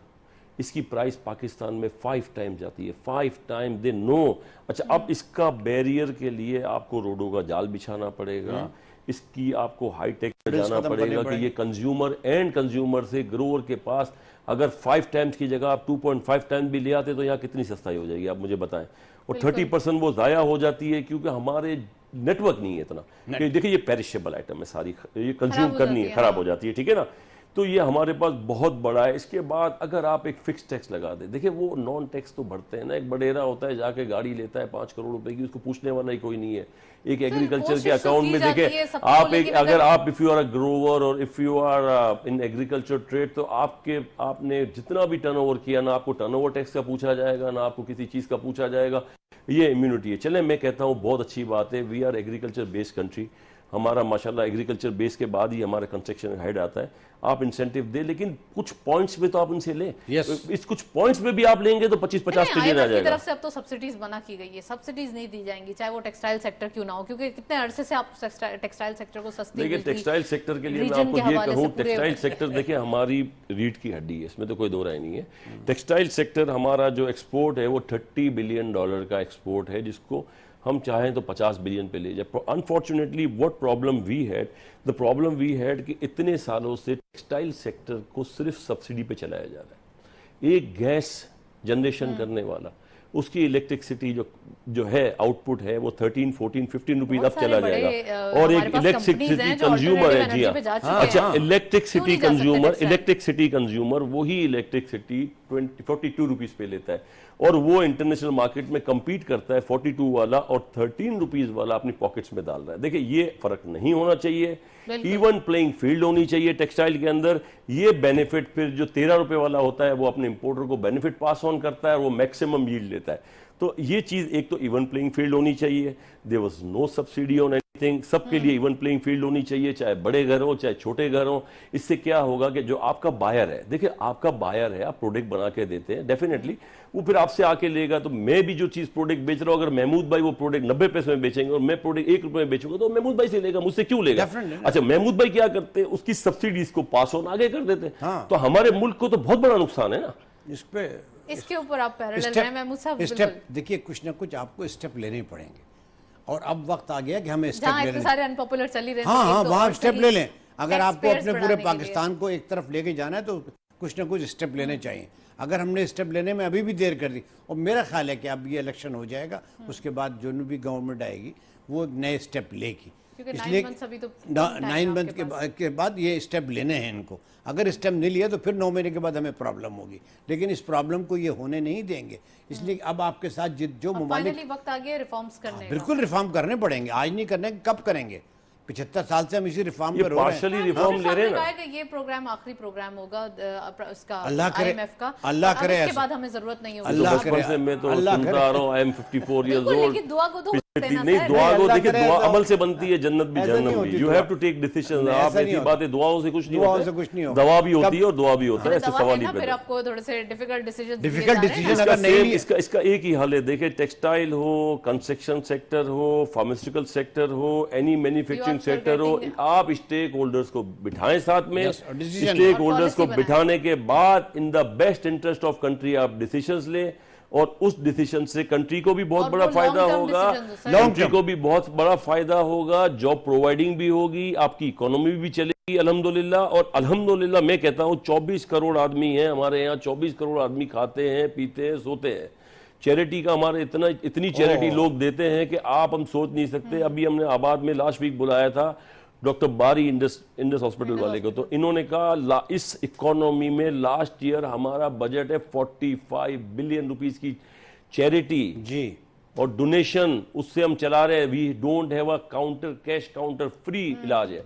इसकी प्राइस पाकिस्तान में 5 टाइम जाती है, 5 टाइम दे नो। अच्छा, अब इसका बैरियर के लिए आपको रोडों का जाल बिछाना पड़ेगा, इसकी आपको हाईटेक जाना खत्म पड़ेगा करने कि ये कंज्यूमर एंड कंज्यूमर से ग्रोअर के पास अगर 5 टाइम्स की जगह आप 2.5 टाइम भी ले आते तो यहाँ कितनी सस्ताई हो जाएगी, आप मुझे बताएं। और 30% वो ज़ाया हो जाती है क्योंकि हमारे नेटवर्क नहीं है इतना कि देखिए ये पेरिशेबल आइटम है सारी, ये कंज्यूम हो करनी जाती है, है, खराब हाँ। हो जाती है, ठीक है ना। तो ये हमारे पास बहुत बड़ा है। इसके बाद अगर आप एक फिक्स टैक्स लगा दें, देखिए वो नॉन टैक्स तो भरते हैं ना, एक बडेरा होता है जाके गाड़ी लेता है 5 करोड़ रुपए की, उसको पूछने वाला ही कोई नहीं है। एक एग्रीकल्चर कोशिश के तो अकाउंट की में जाती देखिए है सबको, आप एक लेकिन अगर आप if you are a grower और if you are in agriculture trade, तो आपने जितना भी टर्नओवर किया ना आपको टर्नओवर टैक्स का पूछा जाएगा ना आपको किसी चीज का पूछा जाएगा। ये इम्यूनिटी है। चले मैं कहता हूँ बहुत अच्छी बात है, we are agriculture based country, हमारा माशाल्लाह एग्रीकल्चर बेस के बाद ही हमारा कंस्ट्रक्शन हेड आता है। आप इंसेंटिव दे, लेकिन कुछ पॉइंट्स पे तो आप उनसे लें। Yes. इस कुछ पॉइंट्स पे भी आप लेंगे तो 25-50 ट्रिलियन आ IMF की जाएगा। तरफ से अब तो सब्सिडीज मना की गई है, सब्सिडीज नहीं दी जाएंगी चाहे वो टेक्सटाइल सेक्टर क्यों ना हो, क्योंकि कितने अरसे से आप टेक्सटाइल सेक्टर को सस्ती देखिए मिलती टेक्सटाइल सेक्टर के लिए मैं region आपको के ये हवाले से कहूँ, पूरे- टेक्सटाइल सेक्टर देखिए हमारी रीढ़ की हड्डी है, इसमें तो कोई दो राय नहीं है। टेक्सटाइल सेक्टर हमारा जो एक्सपोर्ट है वो $30 बिलियन का एक्सपोर्ट है, जिसको हम चाहें तो 50 बिलियन पे ले जाए। Unfortunately what problem we had, the problem we had कि इतने सालों से टेक्सटाइल सेक्टर को सिर्फ सब्सिडी पे चलाया जा रहा है। एक गैस जनरेशन करने वाला, उसकी इलेक्ट्रिसिटी जो है आउटपुट है वो 13, 14, 15 रुपीज बहुत अब चला सारे जाएगा। बड़े, और हमारे एक पास इलेक्ट्रिसिटी companies हैं जो कंज्यूमर है, alternative जी energy पे जा चुके हैं। अच्छा, क्यों इलेक्ट्रिसिटी नहीं जा सकते कंज्यूमर, textile? इलेक्ट्रिसिटी कंज्यूमर वही इलेक्ट्रिसिटी 42 रुपीज पे लेता है और वो इंटरनेशनल मार्केट में compete करता है 42 वाला और 13 रुपीज वाला अपनी पॉकेट्स में डाल रहा है। देखिए ये फर्क नहीं होना चाहिए, इवन प्लेइंग फील्ड होनी चाहिए टेक्सटाइल के अंदर। ये बेनिफिट फिर जो 13 रुपए वाला होता है वो अपने इंपोर्टर को बेनिफिट पास ऑन करता है और वो मैक्सिमम यील्ड लेता है। तो ये चीज एक तो इवन प्लेइंग फील्ड होनी चाहिए, there was no subsidy on anything, सबके लिए इवन प्लेइंग फील्ड होनी चाहिए, चाहे बड़े घर हो चाहे छोटे घर हो। इससे क्या होगा कि जो आपका बायर है, देखिए आपका बायर है, आप प्रोडक्ट बना के देते हैं, डेफिनेटली वो फिर आपसे आके लेगा। तो मैं भी जो चीज प्रोडक्ट बेच रहा हूं, अगर महमूद भाई वो प्रोडक्ट 90 पैसे में बेचेंगे और मैं प्रोडक्ट 1 रुपए में बेचूंगा तो महमूद भाई से लेगा, मुझसे क्यों लेगा? Definitely. अच्छा, महमूद भाई क्या करते हैं, उसकी सब्सिडीज को पास ऑन आगे कर देते हैं। हाँ। तो हमारे मुल्क को तो बहुत बड़ा नुकसान है ना। इस पे इसके ऊपर आप पैरेलल रहे हैं महमूद साहब, बिल्कुल। स्टेप देखिए, कुछ ना कुछ आपको स्टेप लेने ही पड़ेंगे और अब वक्त आ गया कि हमें स्टेप जहाँ ले इतने लें। सारे अनपॉपुलर चल ही रहे हैं, हाँ तो हाँ, एक तो वहाँ और स्टेप सही ले लें। अगर आपको taxpayers अपने पूरे बढ़ाने के लिए। पाकिस्तान को एक तरफ लेके जाना है तो कुछ ना कुछ स्टेप लेने चाहिए। अगर हमने स्टेप लेने में अभी भी देर कर दी, और मेरा ख्याल है कि अब ये इलेक्शन हो जाएगा, उसके बाद जो भी गवर्नमेंट आएगी वो नए स्टेप लेगी, क्योंकि इसलिए 9 months अभी तो 9 मंथ के बाद ये स्टेप लेने हैं इनको। अगर स्टेप नहीं लिया तो फिर 9 महीने के बाद हमें प्रॉब्लम होगी, लेकिन इस प्रॉब्लम को ये होने नहीं देंगे। इसलिए अब आपके साथ जो ममालिक, फाइनली वक्त आ गया रिफॉर्म्स करने का। बिल्कुल रिफॉर्म करने पड़ेंगे, आज नहीं करने कब करेंगे? 75 साल से हम इसी रिफॉर्म ये पे रो रहे हैं। पार्शली रिफॉर्म ले रहे हैं ना। कहा कि ये प्रोग्राम आखिरी प्रोग्राम होगा इसका अल्लाह करे- IMF का, अल्लाह अब करे इसके ऐसा। बाद हमें जरूरत नहीं होगी। अल्लाह तो बचपन करे- से मैं तो अल्लाह सुनता करे। आ रहा हूँ, आई एम 54 years बिल्कुल, old। लेकिन दुआ को तो देना नहीं, सर। दुआ को अल्लाह देखिए, करे दुआ ऐसा- अमल से बनती है, जन्नत भी ऐसा नहीं जहन्नम होती भी। यू दुआ। Have to take decision. नहीं, आप ऐसा नहीं ऐसी होता। बातें दुआओं से कुछ नहीं दुआओं होता से कुछ नहीं है, होता। दवा भी होती है और दुआ भी होता है, अरे ऐसे दवा सवाल है ही ना, फिर पैदा। आपको थोड़े से डिफिकल्ट डिसीजन Difficult decision इसका अगर नहीं सेम लिए- इसका एक ही हाल है। देखिए टेक्सटाइल हो, कंस्ट्रक्शन सेक्टर हो, फार्मास्यूटिकल सेक्टर हो, any manufacturing You are sector हो, forgetting- आप स्टेक होल्डर्स को बिठाएं साथ में। Yes, और decision स्टेक और होल्डर्स को policy बनाएं। बिठाने के बाद in the best interest of country आप डिसीजंस लें और उस डिसीजन से कंट्री को भी बहुत और बड़ा वो फायदा long term होगा, decisions हो, सर। कंट्री को भी बहुत बड़ा फायदा होगा, जॉब प्रोवाइडिंग भी होगी, आपकी इकोनॉमी भी चलेगी अल्हम्दुलिल्लाह। और अल्हम्दुलिल्लाह मैं कहता हूं 24 करोड़ आदमी हैं हमारे यहाँ, 24 करोड़ आदमी खाते हैं, पीते हैं, सोते हैं। चैरिटी का हमारे इतनी चैरिटी लोग देते हैं कि आप हम सोच नहीं सकते। अभी हमने आबाद में लास्ट वीक बुलाया था डॉक्टर बारी इंडस हॉस्पिटल वाले को, तो इन्होंने कहा इस इकोनॉमी में लास्ट ईयर हमारा बजट है 45 बिलियन रुपीस की चैरिटी जी और डोनेशन, उससे हम चला रहे हैं। We don't have a counter, cash counter, free इलाज है।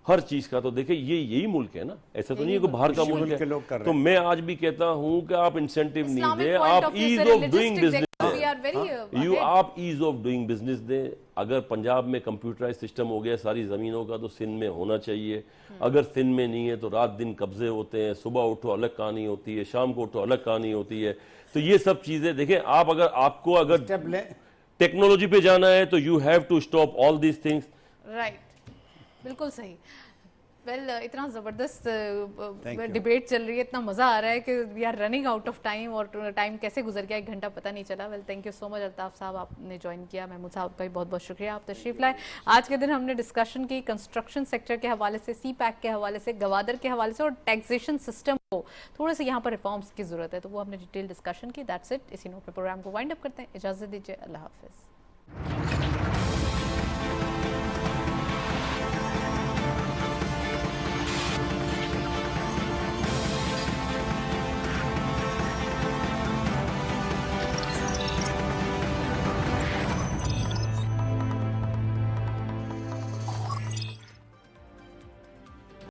हर चीज का। तो देखिए ये यही मुल्क है ना, ऐसा तो नहीं है कि बाहर का इसी मुल्क मुल्क के है। लोग कर रहे तो मैं आज भी कहता हूं कि आप इंसेंटिव नहीं Islamic दें, point आप of view ईज से ऑफ डूइंग realistic बिजनेस देखो, we are very you ahead. आप ईज ऑफ डूइंग बिजनेस दें। अगर पंजाब में कंप्यूटराइज सिस्टम हो गया सारी ज़मीनों का, तो सिंध में होना चाहिए। अगर सिंध में नहीं है तो रात दिन कब्जे होते हैं, सुबह उठो अलग कहानी होती है, शाम को उठो अलग कहानी होती है। तो ये सब चीज़ें देखें आप, अगर आपको अगर स्टेप ले। टेक्नोलॉजी पे जाना है तो you have to stop all these things. Right, बिल्कुल सही। वेल इतना ज़बरदस्त Thank you. डिबेट चल रही है, इतना मज़ा आ रहा है कि we are running out of time, और टाइम कैसे गुजर गया 1 घंटा पता नहीं चला। Well thank you so much Altaf साहब, आपने ज्वाइन किया। महमूद साहब का भी बहुत बहुत शुक्रिया, आप तशरीफ़ लाए। आज के दिन हमने डिस्कशन की कंस्ट्रक्शन सेक्टर के हवाले से, सी पैक के हवाले से, गवादर के हवाले से, और टैक्सेशन सिस्टम को थोड़े से यहाँ पर रिफॉर्म्स की ज़रूरत है, तो वो हमने डिटेल डिस्कशन की। That's it. इसी नोट पर प्रोग्राम को वाइंड अप करते हैं। इजाज़त दीजिए, अल्लाह हाफिज़।